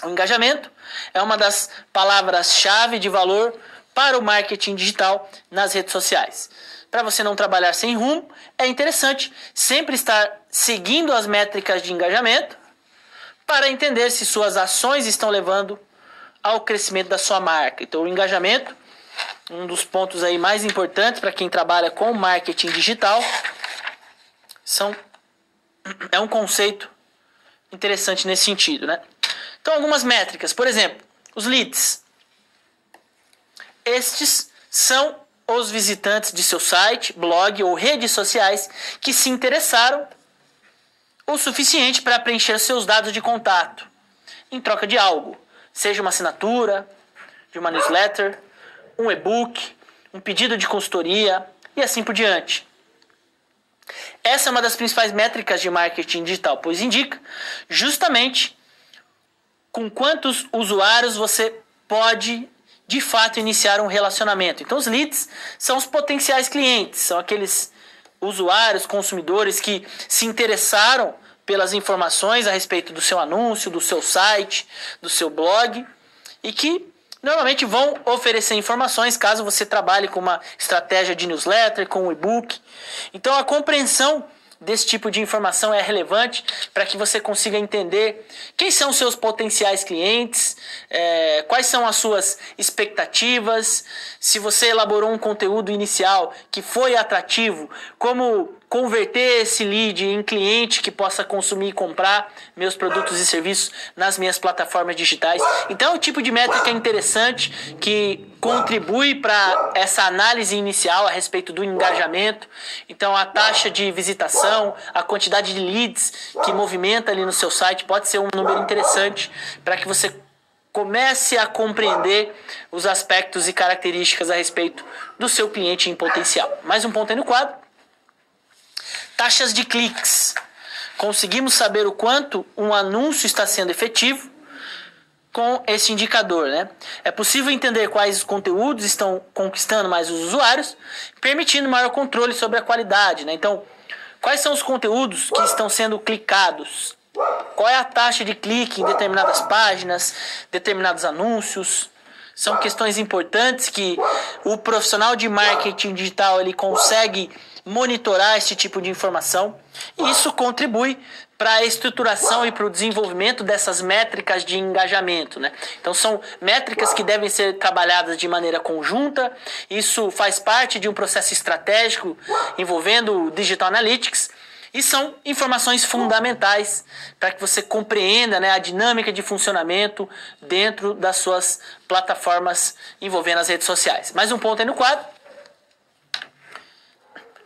O engajamento é uma das palavras-chave de valor para o marketing digital nas redes sociais. Para você não trabalhar sem rumo, é interessante sempre estar seguindo as métricas de engajamento para entender se suas ações estão levando ao crescimento da sua marca. Então, o engajamento, um dos pontos aí mais importantes para quem trabalha com marketing digital, é um conceito interessante nesse sentido, né? Então, algumas métricas, por exemplo, os leads. Estes são os visitantes de seu site, blog ou redes sociais que se interessaram o suficiente para preencher seus dados de contato em troca de algo, seja uma assinatura, de uma newsletter, um e-book, um pedido de consultoria e assim por diante. Essa é uma das principais métricas de marketing digital, pois indica justamente com quantos usuários você pode de fato iniciar um relacionamento. Então os leads são os potenciais clientes, são aqueles usuários, consumidores que se interessaram pelas informações a respeito do seu anúncio, do seu site, do seu blog e que normalmente vão oferecer informações caso você trabalhe com uma estratégia de newsletter, com um e-book. Então a compreensão desse tipo de informação é relevante para que você consiga entender quem são os seus potenciais clientes, quais são as suas expectativas, se você elaborou um conteúdo inicial que foi atrativo, como converter esse lead em cliente que possa consumir e comprar meus produtos e serviços nas minhas plataformas digitais. Então é um tipo de métrica interessante que contribui para essa análise inicial a respeito do engajamento. Então a taxa de visitação, a quantidade de leads que movimenta ali no seu site pode ser um número interessante para que você comece a compreender os aspectos e características a respeito do seu cliente em potencial. Mais um ponto aí no quadro. Taxas de cliques. Conseguimos saber o quanto um anúncio está sendo efetivo com esse indicador, né? É possível entender quais os conteúdos estão conquistando mais os usuários, permitindo maior controle sobre a qualidade, né? Então, quais são os conteúdos que estão sendo clicados? Qual é a taxa de clique em determinadas páginas, determinados anúncios? São questões importantes que o profissional de marketing digital ele consegue monitorar esse tipo de informação e isso contribui para a estruturação e para o desenvolvimento dessas métricas de engajamento, né? Então são métricas que devem ser trabalhadas de maneira conjunta, isso faz parte de um processo estratégico envolvendo o Digital Analytics e são informações fundamentais para que você compreenda, né, a dinâmica de funcionamento dentro das suas plataformas envolvendo as redes sociais. Mais um ponto aí no quadro.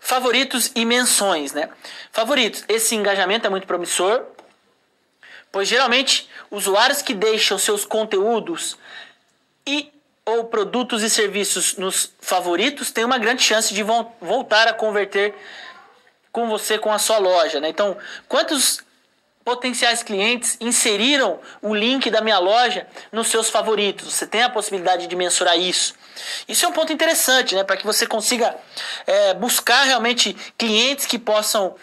Favoritos e menções, né? Favoritos, esse engajamento é muito promissor, pois geralmente usuários que deixam seus conteúdos e ou produtos e serviços nos favoritos têm uma grande chance de voltar a converter com você, com a sua loja, né? Então, quantos potenciais clientes inseriram o link da minha loja nos seus favoritos? Você tem a possibilidade de mensurar isso. Isso é um ponto interessante, né? Para que você consiga buscar realmente clientes que possam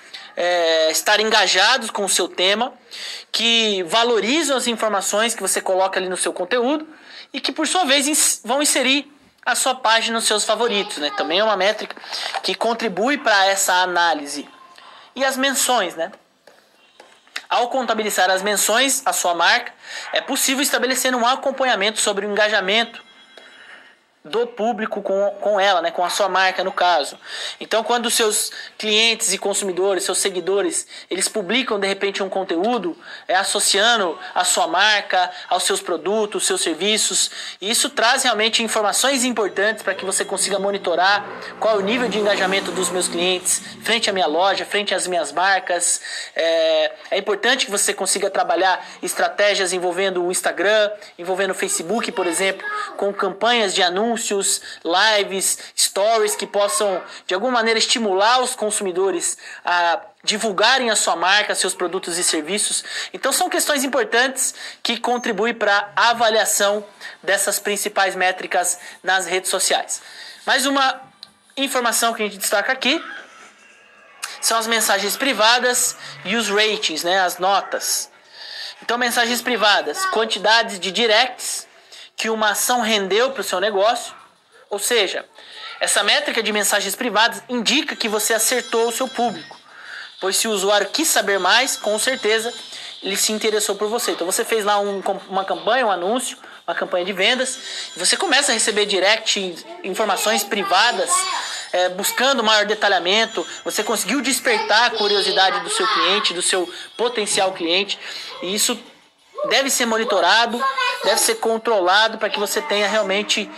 estar engajados com o seu tema, que valorizam as informações que você coloca ali no seu conteúdo e que, por sua vez, vão inserir a sua página nos seus favoritos, né? Também é uma métrica que contribui para essa análise. E as menções, né? Ao contabilizar as menções à sua marca, é possível estabelecer um acompanhamento sobre o engajamento do público com ela, né, com a sua marca no caso. Então, quando os seus clientes e consumidores, seus seguidores, eles publicam de repente um conteúdo associando a sua marca, aos seus produtos, seus serviços, e isso traz realmente informações importantes para que você consiga monitorar qual é o nível de engajamento dos meus clientes frente à minha loja, frente às minhas marcas. É importante que você consiga trabalhar estratégias envolvendo o Instagram, envolvendo o Facebook, por exemplo, com campanhas de anúncios, lives, stories que possam de alguma maneira estimular os consumidores a divulgarem a sua marca, seus produtos e serviços. Então são questões importantes que contribuem para a avaliação dessas principais métricas nas redes sociais. Mais uma informação que a gente destaca aqui são as mensagens privadas e os ratings, né, as notas. Então mensagens privadas, quantidades de directs que uma ação rendeu para o seu negócio, ou seja, essa métrica de mensagens privadas indica que você acertou o seu público, pois se o usuário quis saber mais, com certeza ele se interessou por você. Então você fez lá uma campanha, um anúncio, uma campanha de vendas, e você começa a receber direct, informações privadas, buscando maior detalhamento, você conseguiu despertar a curiosidade do seu cliente, do seu potencial cliente, e isso deve ser monitorado, deve ser controlado para que você tenha realmente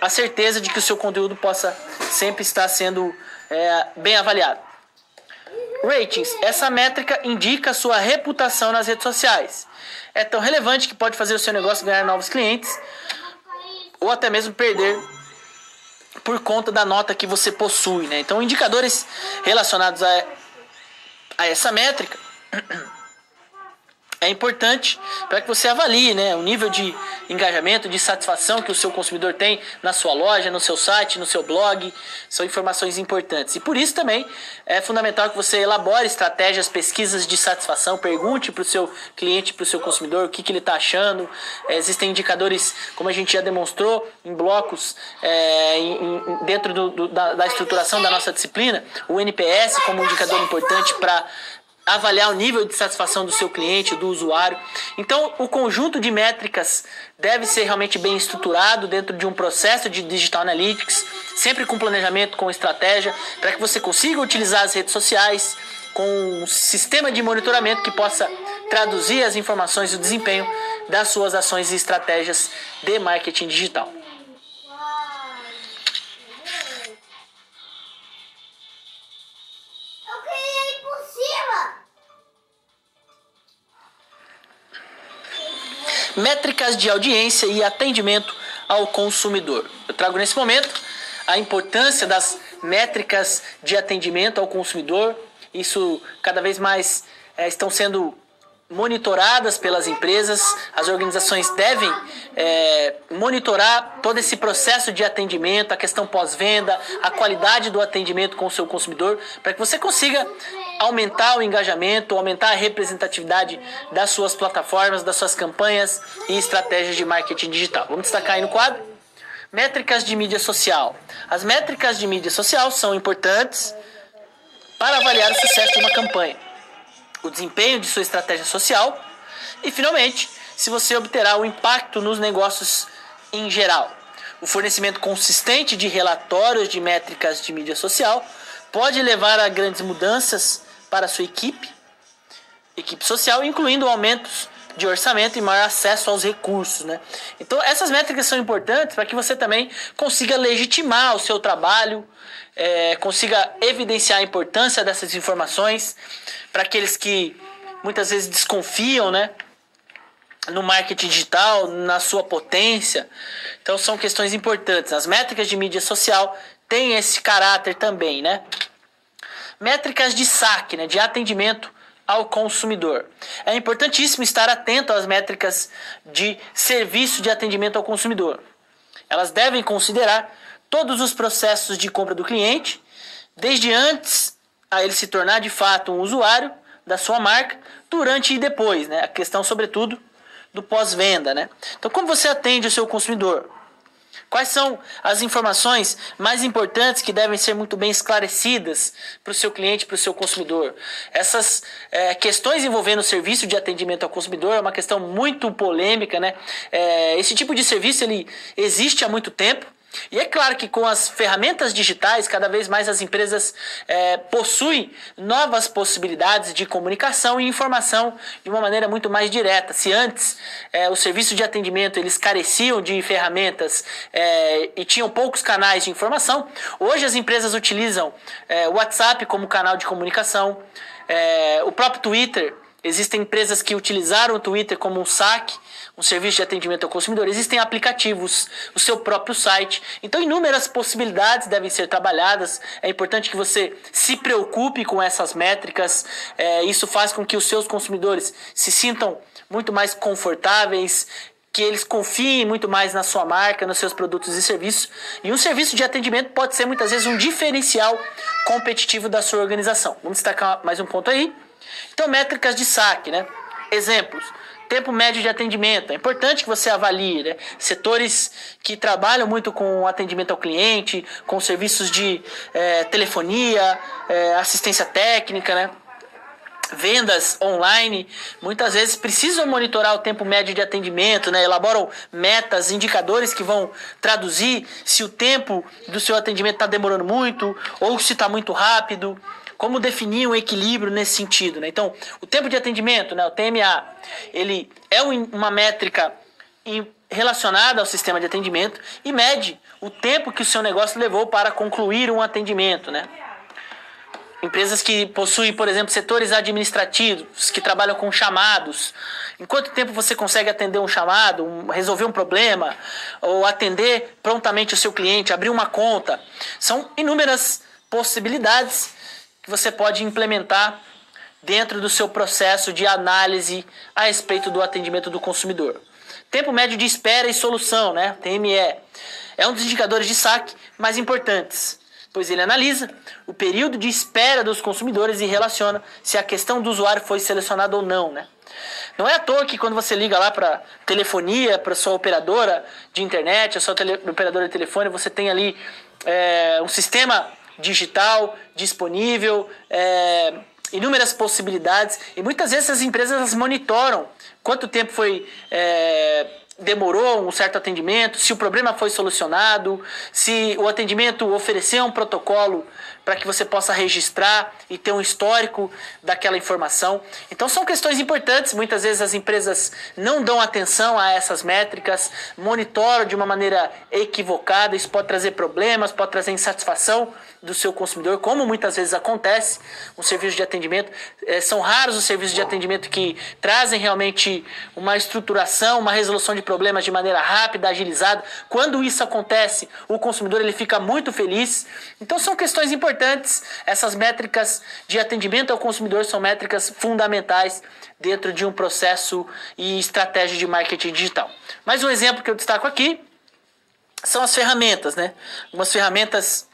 a certeza de que o seu conteúdo possa sempre estar sendo bem avaliado. Ratings. Essa métrica indica a sua reputação nas redes sociais. É tão relevante que pode fazer o seu negócio ganhar novos clientes ou até mesmo perder por conta da nota que você possui, né? Então, indicadores relacionados a essa métrica é importante para que você avalie, né, o nível de engajamento, de satisfação que o seu consumidor tem na sua loja, no seu site, no seu blog. São informações importantes. E por isso também é fundamental que você elabore estratégias, pesquisas de satisfação, pergunte para o seu cliente, para o seu consumidor o que ele está achando. Existem indicadores, como a gente já demonstrou, em blocos dentro da estruturação da nossa disciplina, o NPS como um indicador importante para avaliar o nível de satisfação do seu cliente, do usuário. Então, o conjunto de métricas deve ser realmente bem estruturado dentro de um processo de Digital Analytics, sempre com planejamento, com estratégia, para que você consiga utilizar as redes sociais com um sistema de monitoramento que possa traduzir as informações e o desempenho das suas ações e estratégias de marketing digital. Métricas de audiência e atendimento ao consumidor. Eu trago nesse momento a importância das métricas de atendimento ao consumidor. Isso cada vez mais estão sendo monitoradas pelas empresas. As organizações devem monitorar todo esse processo de atendimento, a questão pós-venda, a qualidade do atendimento com o seu consumidor, para que você consiga aumentar o engajamento, aumentar a representatividade das suas plataformas, das suas campanhas e estratégias de marketing digital. Vamos destacar aí no quadro. Métricas de mídia social. As métricas de mídia social são importantes para avaliar o sucesso de uma campanha, o desempenho de sua estratégia social e, finalmente, se você obterá o impacto nos negócios em geral. O fornecimento consistente de relatórios de métricas de mídia social pode levar a grandes mudanças para a sua equipe social, incluindo aumentos de orçamento e maior acesso aos recursos, né? Então, essas métricas são importantes para que você também consiga legitimar o seu trabalho, consiga evidenciar a importância dessas informações para aqueles que muitas vezes desconfiam, né, no marketing digital, na sua potência. Então, são questões importantes. As métricas de mídia social têm esse caráter também, né? Métricas de saque, né, de atendimento ao consumidor. É importantíssimo estar atento às métricas de serviço de atendimento ao consumidor. Elas devem considerar todos os processos de compra do cliente, desde antes a ele se tornar de fato um usuário da sua marca, durante e depois, né? A questão, sobretudo, do pós-venda, né? Então, como você atende o seu consumidor? Quais são as informações mais importantes que devem ser muito bem esclarecidas para o seu cliente, para o seu consumidor? Essas questões envolvendo o serviço de atendimento ao consumidor é uma questão muito polêmica, né? Esse tipo de serviço ele existe há muito tempo. E é claro que com as ferramentas digitais, cada vez mais as empresas possuem novas possibilidades de comunicação e informação de uma maneira muito mais direta. Se antes o serviço de atendimento eles careciam de ferramentas e tinham poucos canais de informação, hoje as empresas utilizam o WhatsApp como canal de comunicação, o próprio Twitter. Existem empresas que utilizaram o Twitter como um saque, um serviço de atendimento ao consumidor. Existem aplicativos, o seu próprio site. Então, inúmeras possibilidades devem ser trabalhadas. É importante que você se preocupe com essas métricas. Isso faz com que os seus consumidores se sintam muito mais confortáveis, que eles confiem muito mais na sua marca, nos seus produtos e serviços. E um serviço de atendimento pode ser, muitas vezes, um diferencial competitivo da sua organização. Vamos destacar mais um ponto aí. Então, métricas de saque, né? Exemplos. Tempo médio de atendimento. É importante que você avalie, né? Setores que trabalham muito com atendimento ao cliente, com serviços de telefonia, assistência técnica, né? Vendas online, muitas vezes precisam monitorar o tempo médio de atendimento, né? Elaboram metas, indicadores que vão traduzir se o tempo do seu atendimento está demorando muito ou se está muito rápido. Como definir um equilíbrio nesse sentido, né? Então, o tempo de atendimento, né, o TMA, ele é uma métrica relacionada ao sistema de atendimento e mede o tempo que o seu negócio levou para concluir um atendimento, né? Empresas que possuem, por exemplo, setores administrativos, que trabalham com chamados. Em quanto tempo você consegue atender um chamado, resolver um problema, ou atender prontamente o seu cliente, abrir uma conta. São inúmeras possibilidades que você pode implementar dentro do seu processo de análise a respeito do atendimento do consumidor. Tempo médio de espera e solução, né? TME, é um dos indicadores de saque mais importantes, pois ele analisa o período de espera dos consumidores e relaciona se a questão do usuário foi selecionada ou não, né? Não é à toa que quando você liga lá para telefonia, para sua operadora de internet, a sua operadora de telefone, você tem ali um sistema digital disponível, inúmeras possibilidades, e muitas vezes as empresas monitoram quanto tempo demorou um certo atendimento, se o problema foi solucionado, se o atendimento ofereceu um protocolo para que você possa registrar e ter um histórico daquela informação. Então são questões importantes, muitas vezes as empresas não dão atenção a essas métricas, monitoram de uma maneira equivocada, isso pode trazer problemas, pode trazer insatisfação do seu consumidor, como muitas vezes acontece no serviço de atendimento. São raros os serviços de atendimento que trazem realmente uma estruturação, uma resolução de problemas de maneira rápida, agilizada. Quando isso acontece, o consumidor ele fica muito feliz. Então são questões importantes. Essas métricas de atendimento ao consumidor são métricas fundamentais dentro de um processo e estratégia de marketing digital. Mais um exemplo que eu destaco aqui são as ferramentas, né? Algumas ferramentas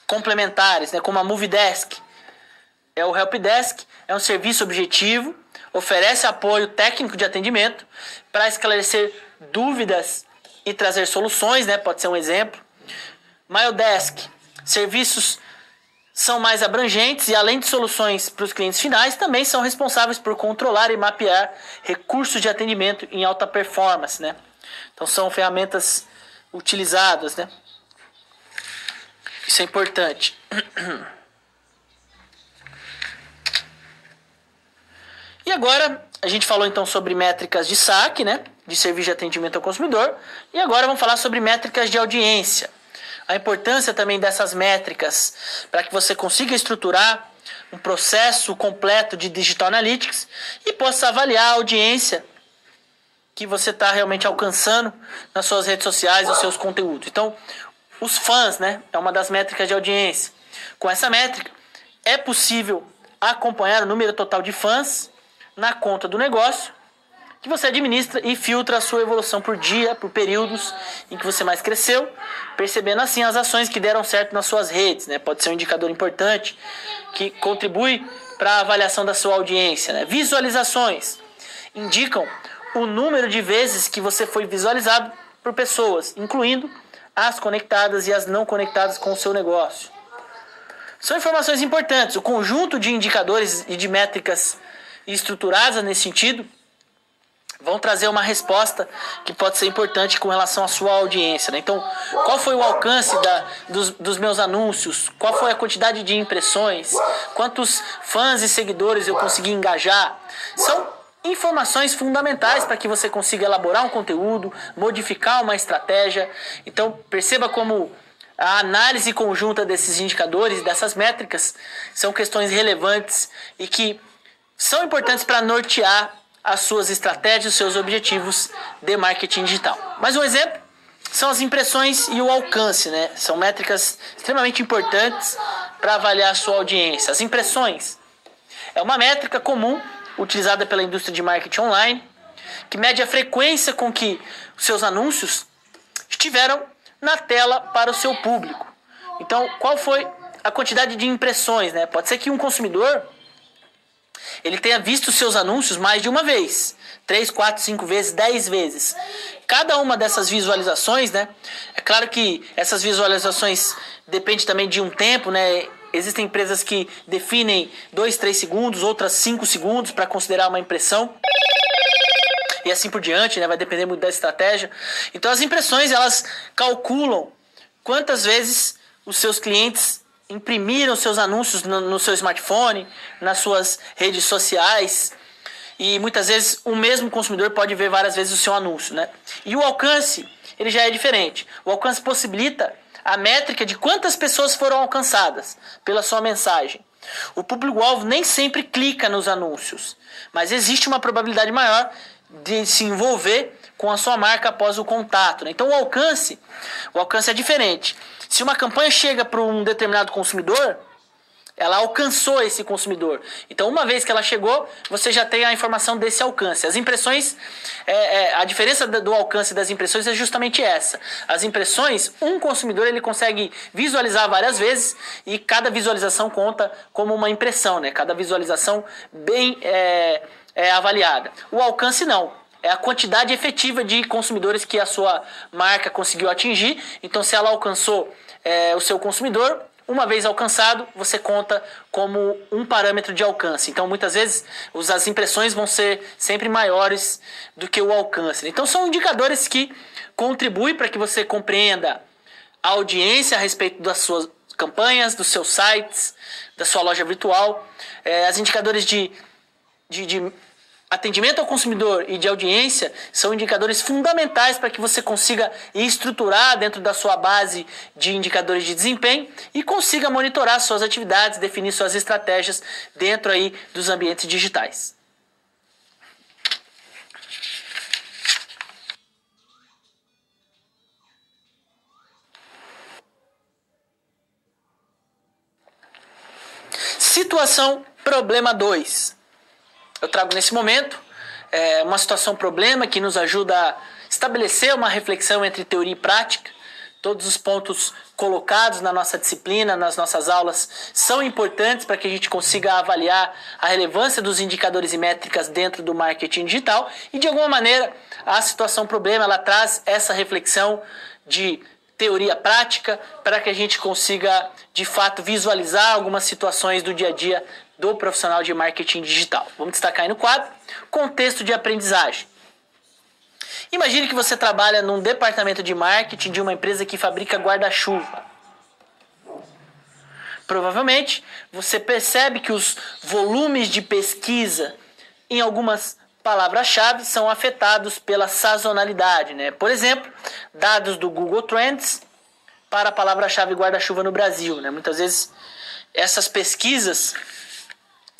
complementares, né? Como a Movidesk. O Helpdesk é um serviço objetivo, oferece apoio técnico de atendimento para esclarecer dúvidas e trazer soluções, né? Pode ser um exemplo. Maildesk, serviços são mais abrangentes e, além de soluções para os clientes finais, também são responsáveis por controlar e mapear recursos de atendimento em alta performance, né? Então são ferramentas utilizadas, né? Isso é importante. E agora, a gente falou então sobre métricas de saque, né? De serviço de atendimento ao consumidor. E agora vamos falar sobre métricas de audiência. A importância também dessas métricas para que você consiga estruturar um processo completo de Digital Analytics e possa avaliar a audiência que você está realmente alcançando nas suas redes sociais, nos seus conteúdos. Então, os fãs, né, é uma das métricas de audiência. Com essa métrica, é possível acompanhar o número total de fãs na conta do negócio que você administra e filtra a sua evolução por dia, por períodos em que você mais cresceu, percebendo assim as ações que deram certo nas suas redes, né? Pode ser um indicador importante que contribui para a avaliação da sua audiência, né? Visualizações indicam o número de vezes que você foi visualizado por pessoas, incluindo as conectadas e as não conectadas com o seu negócio. São informações importantes. O conjunto de indicadores e de métricas estruturadas nesse sentido vão trazer uma resposta que pode ser importante com relação à sua audiência, né? Então, qual foi o alcance dos meus anúncios? Qual foi a quantidade de impressões? Quantos fãs e seguidores eu consegui engajar? São informações fundamentais para que você consiga elaborar um conteúdo, modificar uma estratégia. Então, perceba como a análise conjunta desses indicadores, dessas métricas, são questões relevantes e que são importantes para nortear as suas estratégias, os seus objetivos de marketing digital. Mais um exemplo são as impressões e o alcance, né? São métricas extremamente importantes para avaliar a sua audiência. As impressões é uma métrica comum utilizada pela indústria de marketing online, que mede a frequência com que os seus anúncios estiveram na tela para o seu público. Então, qual foi a quantidade de impressões, né? Pode ser que um consumidor ele tenha visto seus anúncios mais de uma vez, 3, 4, 5 vezes, 10 vezes. Cada uma dessas visualizações, né? É claro que essas visualizações dependem também de um tempo, né? Existem empresas que definem 2, 3 segundos, outras 5 segundos para considerar uma impressão. E assim por diante, né? Vai depender muito da estratégia. Então as impressões, elas calculam quantas vezes os seus clientes imprimiram seus anúncios no seu smartphone, nas suas redes sociais. E muitas vezes o mesmo consumidor pode ver várias vezes o seu anúncio, né? E o alcance, ele já é diferente. O alcance possibilita a métrica de quantas pessoas foram alcançadas pela sua mensagem. O público-alvo nem sempre clica nos anúncios, mas existe uma probabilidade maior de se envolver com a sua marca após o contato, né? Então o alcance é diferente. Se uma campanha chega para um determinado consumidor, ela alcançou esse consumidor. Então, uma vez que ela chegou, você já tem a informação desse alcance. As impressões, a diferença do alcance das impressões é justamente essa. As impressões, um consumidor ele consegue visualizar várias vezes e cada visualização conta como uma impressão, né? Cada visualização bem avaliada. O alcance não. É a quantidade efetiva de consumidores que a sua marca conseguiu atingir. Então, se ela alcançou o seu consumidor, uma vez alcançado, você conta como um parâmetro de alcance. Então, muitas vezes, as impressões vão ser sempre maiores do que o alcance. Então, são indicadores que contribuem para que você compreenda a audiência a respeito das suas campanhas, dos seus sites, da sua loja virtual. Os indicadores de atendimento ao consumidor e de audiência são indicadores fundamentais para que você consiga estruturar dentro da sua base de indicadores de desempenho e consiga monitorar suas atividades, definir suas estratégias dentro aí dos ambientes digitais. Situação problema 2. Eu trago nesse momento uma situação problema que nos ajuda a estabelecer uma reflexão entre teoria e prática. Todos os pontos colocados na nossa disciplina, nas nossas aulas, são importantes para que a gente consiga avaliar a relevância dos indicadores e métricas dentro do marketing digital. E de alguma maneira, a situação problema ela traz essa reflexão de teoria prática para que a gente consiga, de fato, visualizar algumas situações do dia a dia do profissional de marketing digital. Vamos destacar aí no quadro, contexto de aprendizagem. Imagine que você trabalha num departamento de marketing de uma empresa que fabrica guarda-chuva. Provavelmente, você percebe que os volumes de pesquisa em algumas palavras-chave são afetados pela sazonalidade, né? Por exemplo, dados do Google Trends para a palavra-chave guarda-chuva no Brasil, né? Muitas vezes, essas pesquisas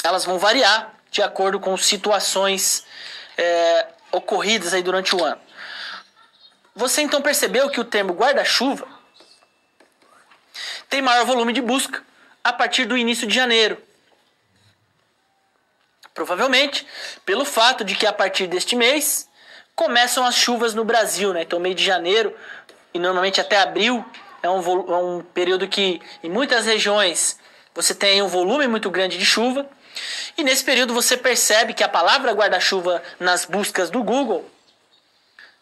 elas vão variar de acordo com situações ocorridas aí durante o ano. Você então percebeu que o termo guarda-chuva tem maior volume de busca a partir do início de janeiro. Provavelmente pelo fato de que a partir deste mês começam as chuvas no Brasil, né? Então mês de janeiro e normalmente até abril é um período que em muitas regiões você tem um volume muito grande de chuva. E nesse período você percebe que a palavra guarda-chuva nas buscas do Google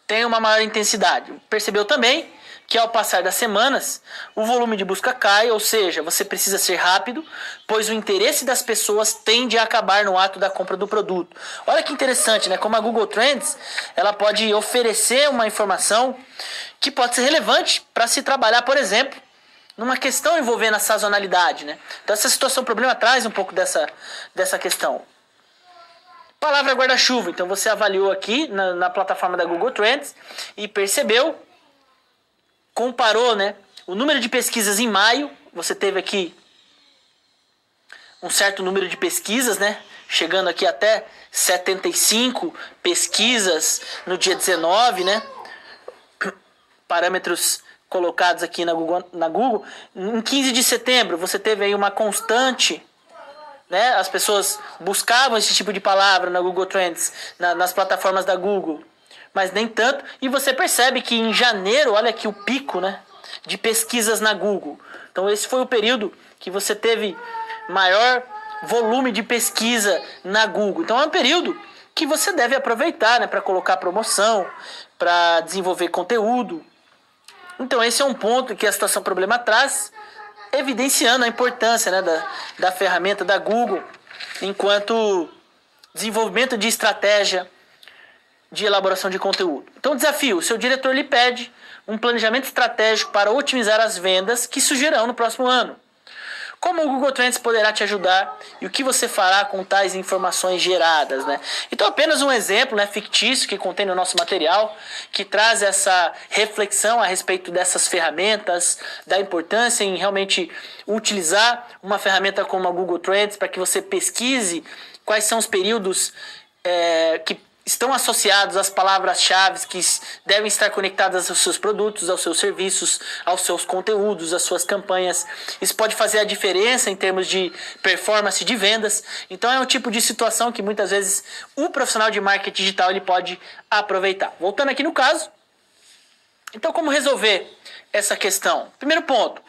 tem uma maior intensidade. Percebeu também que ao passar das semanas o volume de busca cai, ou seja, você precisa ser rápido, pois o interesse das pessoas tende a acabar no ato da compra do produto. Olha que interessante, né? Como a Google Trends ela pode oferecer uma informação que pode ser relevante para se trabalhar, por exemplo, numa questão envolvendo a sazonalidade, né? Então essa situação problema traz um pouco dessa questão. Palavra guarda-chuva. Então você avaliou aqui na plataforma da Google Trends e percebeu, comparou, né, o número de pesquisas em maio. Você teve aqui um certo número de pesquisas, né? Chegando aqui até 75 pesquisas no dia 19, né? Parâmetros colocados aqui na Google. Em 15 de setembro, você teve aí uma constante, né? As pessoas buscavam esse tipo de palavra na Google Trends, nas plataformas da Google, mas nem tanto. E você percebe que em janeiro, olha aqui o pico, né, de pesquisas na Google. Então esse foi o período que você teve maior volume de pesquisa na Google. Então é um período que você deve aproveitar, né, para colocar promoção, para desenvolver conteúdo. Então esse é um ponto que a situação problema traz, evidenciando a importância, né, da ferramenta da Google enquanto desenvolvimento de estratégia de elaboração de conteúdo. Então o desafio, o seu diretor lhe pede um planejamento estratégico para otimizar as vendas que surgirão no próximo ano. Como o Google Trends poderá te ajudar e o que você fará com tais informações geradas, né? Então, apenas um exemplo, né, fictício que contém no nosso material, que traz essa reflexão a respeito dessas ferramentas, da importância em realmente utilizar uma ferramenta como a Google Trends para que você pesquise quais são os períodos que estão associados às palavras-chave que devem estar conectadas aos seus produtos, aos seus serviços, aos seus conteúdos, às suas campanhas. Isso pode fazer a diferença em termos de performance de vendas. Então é um tipo de situação que muitas vezes o profissional de marketing digital ele pode aproveitar. Voltando aqui no caso, então como resolver essa questão? Primeiro ponto,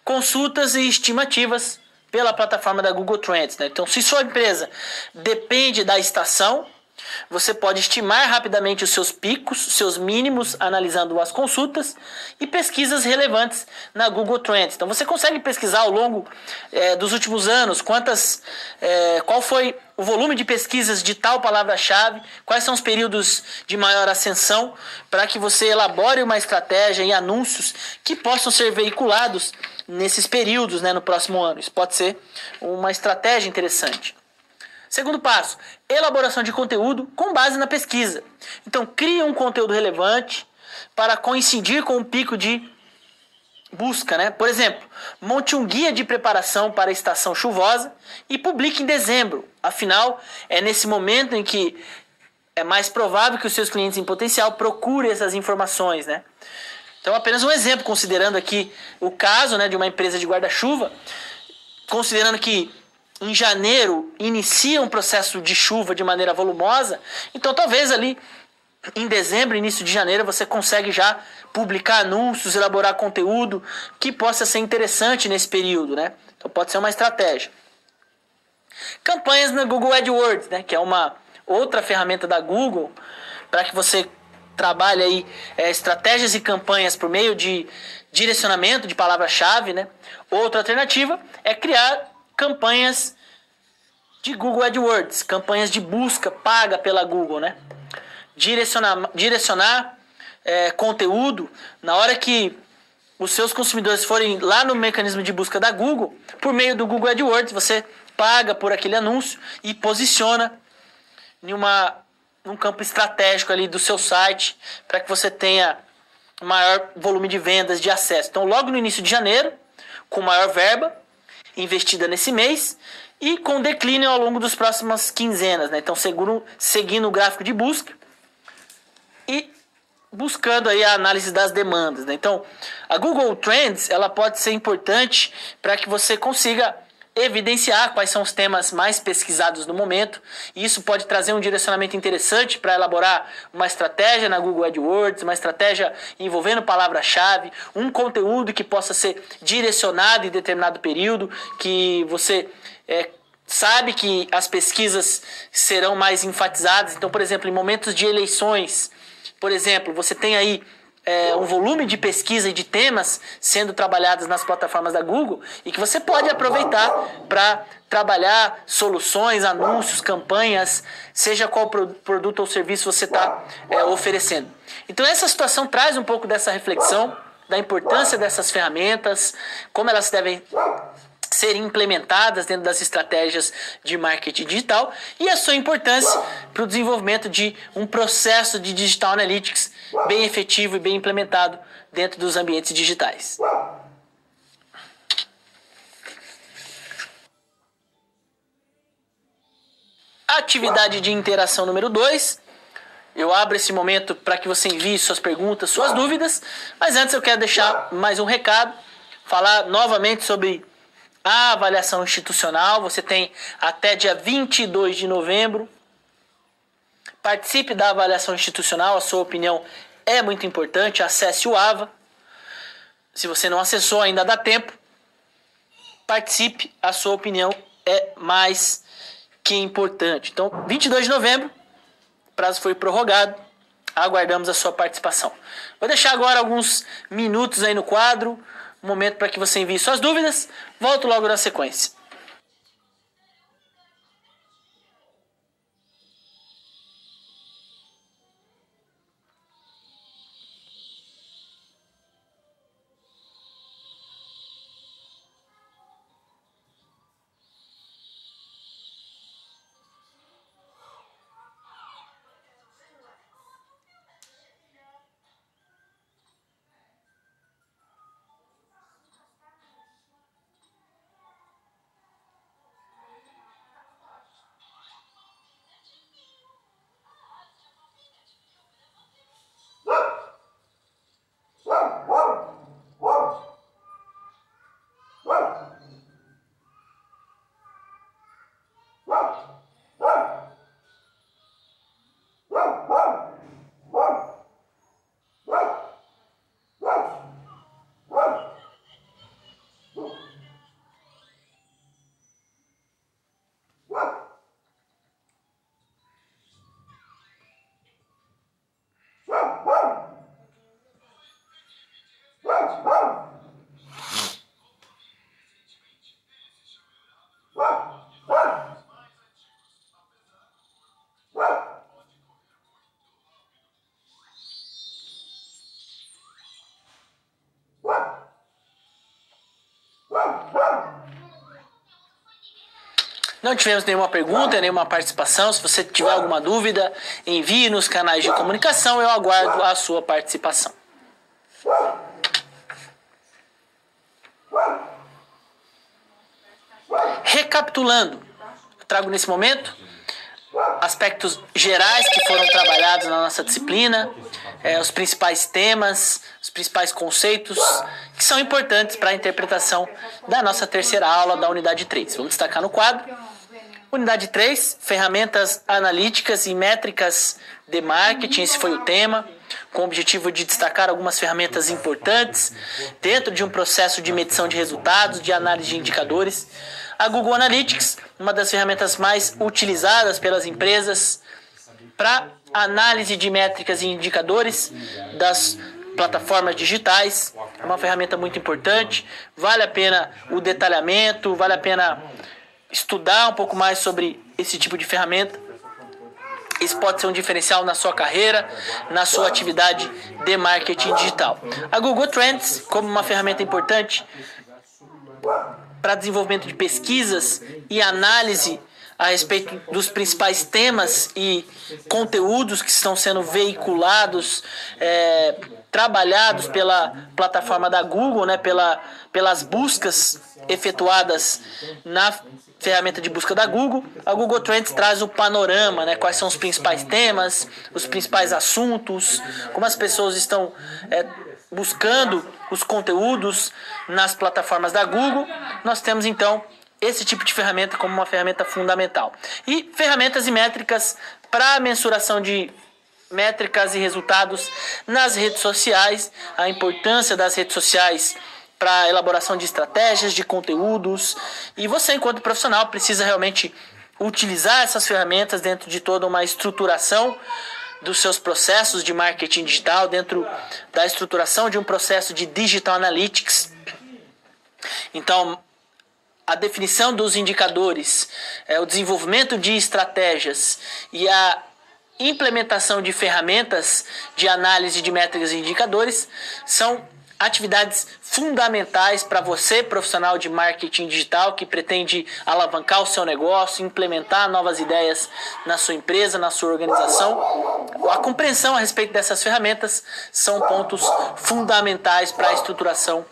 consultas e estimativas pela plataforma da Google Trends, né? Então, se sua empresa depende da estação, você pode estimar rapidamente os seus picos, seus mínimos, analisando as consultas e pesquisas relevantes na Google Trends. Então você consegue pesquisar ao longo dos últimos anos qual foi o volume de pesquisas de tal palavra-chave, quais são os períodos de maior ascensão, para que você elabore uma estratégia e anúncios que possam ser veiculados nesses períodos, né, no próximo ano. Isso pode ser uma estratégia interessante. Segundo passo, elaboração de conteúdo com base na pesquisa. Então, crie um conteúdo relevante para coincidir com o pico de busca, né? Por exemplo, monte um guia de preparação para a estação chuvosa e publique em dezembro. Afinal, é nesse momento em que é mais provável que os seus clientes em potencial procurem essas informações, né? Então, apenas um exemplo, considerando aqui o caso, né, de uma empresa de guarda-chuva, considerando que em janeiro inicia um processo de chuva de maneira volumosa, então talvez ali em dezembro, início de janeiro, você consegue já publicar anúncios, elaborar conteúdo que possa ser interessante nesse período, né? Então pode ser uma estratégia. Campanhas na Google AdWords, né, que é uma outra ferramenta da Google para que você trabalhe aí estratégias e campanhas por meio de direcionamento de palavra-chave, né? Outra alternativa é criar campanhas de Google AdWords, campanhas de busca paga pela Google, né? Direcionar conteúdo na hora que os seus consumidores forem lá no mecanismo de busca da Google, por meio do Google AdWords, você paga por aquele anúncio e posiciona num campo estratégico ali do seu site para que você tenha maior volume de vendas, de acesso. Então, logo no início de janeiro, com maior verba investida nesse mês e com declínio ao longo das próximas quinzenas, né? Então, seguindo o gráfico de busca e buscando aí a análise das demandas, né? Então, a Google Trends ela pode ser importante para que você consiga evidenciar quais são os temas mais pesquisados no momento. E isso pode trazer um direcionamento interessante para elaborar uma estratégia na Google AdWords, uma estratégia envolvendo palavra-chave, um conteúdo que possa ser direcionado em determinado período, que você sabe que as pesquisas serão mais enfatizadas. Então, por exemplo, em momentos de eleições, por exemplo, você tem aí um volume de pesquisa e de temas sendo trabalhados nas plataformas da Google e que você pode aproveitar para trabalhar soluções, anúncios, campanhas, seja qual produto ou serviço você está oferecendo. Então essa situação traz um pouco dessa reflexão da importância dessas ferramentas, como elas devem ser implementadas dentro das estratégias de marketing digital e a sua importância para o desenvolvimento de um processo de digital analytics bem efetivo e bem implementado dentro dos ambientes digitais. Atividade de interação número 2. Eu abro esse momento para que você envie suas perguntas, suas dúvidas, mas antes eu quero deixar mais um recado, falar novamente sobre a avaliação institucional. Você tem até dia 22 de novembro. Participe da avaliação institucional, a sua opinião é muito importante. Acesse o AVA. Se você não acessou, ainda dá tempo. Participe, a sua opinião é mais que importante. Então, 22 de novembro, o prazo foi prorrogado. Aguardamos a sua participação. Vou deixar agora alguns minutos aí no quadro, um momento para que você envie suas dúvidas. Volto logo na sequência. Não tivemos nenhuma pergunta, nenhuma participação. Se você tiver alguma dúvida, envie nos canais de comunicação. Eu aguardo a sua participação. Recapitulando, eu trago nesse momento aspectos gerais que foram trabalhados na nossa disciplina, os principais temas, os principais conceitos que são importantes para a interpretação da nossa terceira aula da unidade 3. Vamos destacar no quadro. Unidade 3, ferramentas analíticas e métricas de marketing, esse foi o tema, com o objetivo de destacar algumas ferramentas importantes dentro de um processo de medição de resultados, de análise de indicadores. A Google Analytics, uma das ferramentas mais utilizadas pelas empresas para análise de métricas e indicadores das plataformas digitais. É uma ferramenta muito importante, vale a pena o detalhamento, vale a pena estudar um pouco mais sobre esse tipo de ferramenta. Isso pode ser um diferencial na sua carreira, na sua atividade de marketing digital. A Google Trends, como uma ferramenta importante para desenvolvimento de pesquisas e análise a respeito dos principais temas e conteúdos que estão sendo veiculados, trabalhados pela plataforma da Google, né, pelas buscas efetuadas na ferramenta de busca da Google. A Google Trends traz o panorama, né, quais são os principais temas, os principais assuntos, como as pessoas estão buscando os conteúdos nas plataformas da Google. Nós temos então esse tipo de ferramenta como uma ferramenta fundamental. E ferramentas e métricas para mensuração de métricas e resultados nas redes sociais, a importância das redes sociais para a elaboração de estratégias, de conteúdos. E você, enquanto profissional, precisa realmente utilizar essas ferramentas dentro de toda uma estruturação dos seus processos de marketing digital, dentro da estruturação de um processo de digital analytics. Então, a definição dos indicadores, o desenvolvimento de estratégias e a implementação de ferramentas de análise de métricas e indicadores são atividades fundamentais para você, profissional de marketing digital, que pretende alavancar o seu negócio, implementar novas ideias na sua empresa, na sua organização. A compreensão a respeito dessas ferramentas são pontos fundamentais para a estruturação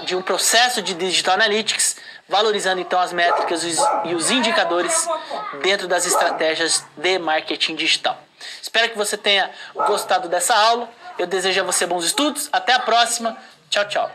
de um processo de Digital Analytics, valorizando então as métricas e os indicadores dentro das estratégias de marketing digital. Espero que você tenha gostado dessa aula. Eu desejo a você bons estudos. Até a próxima. Tchau, tchau.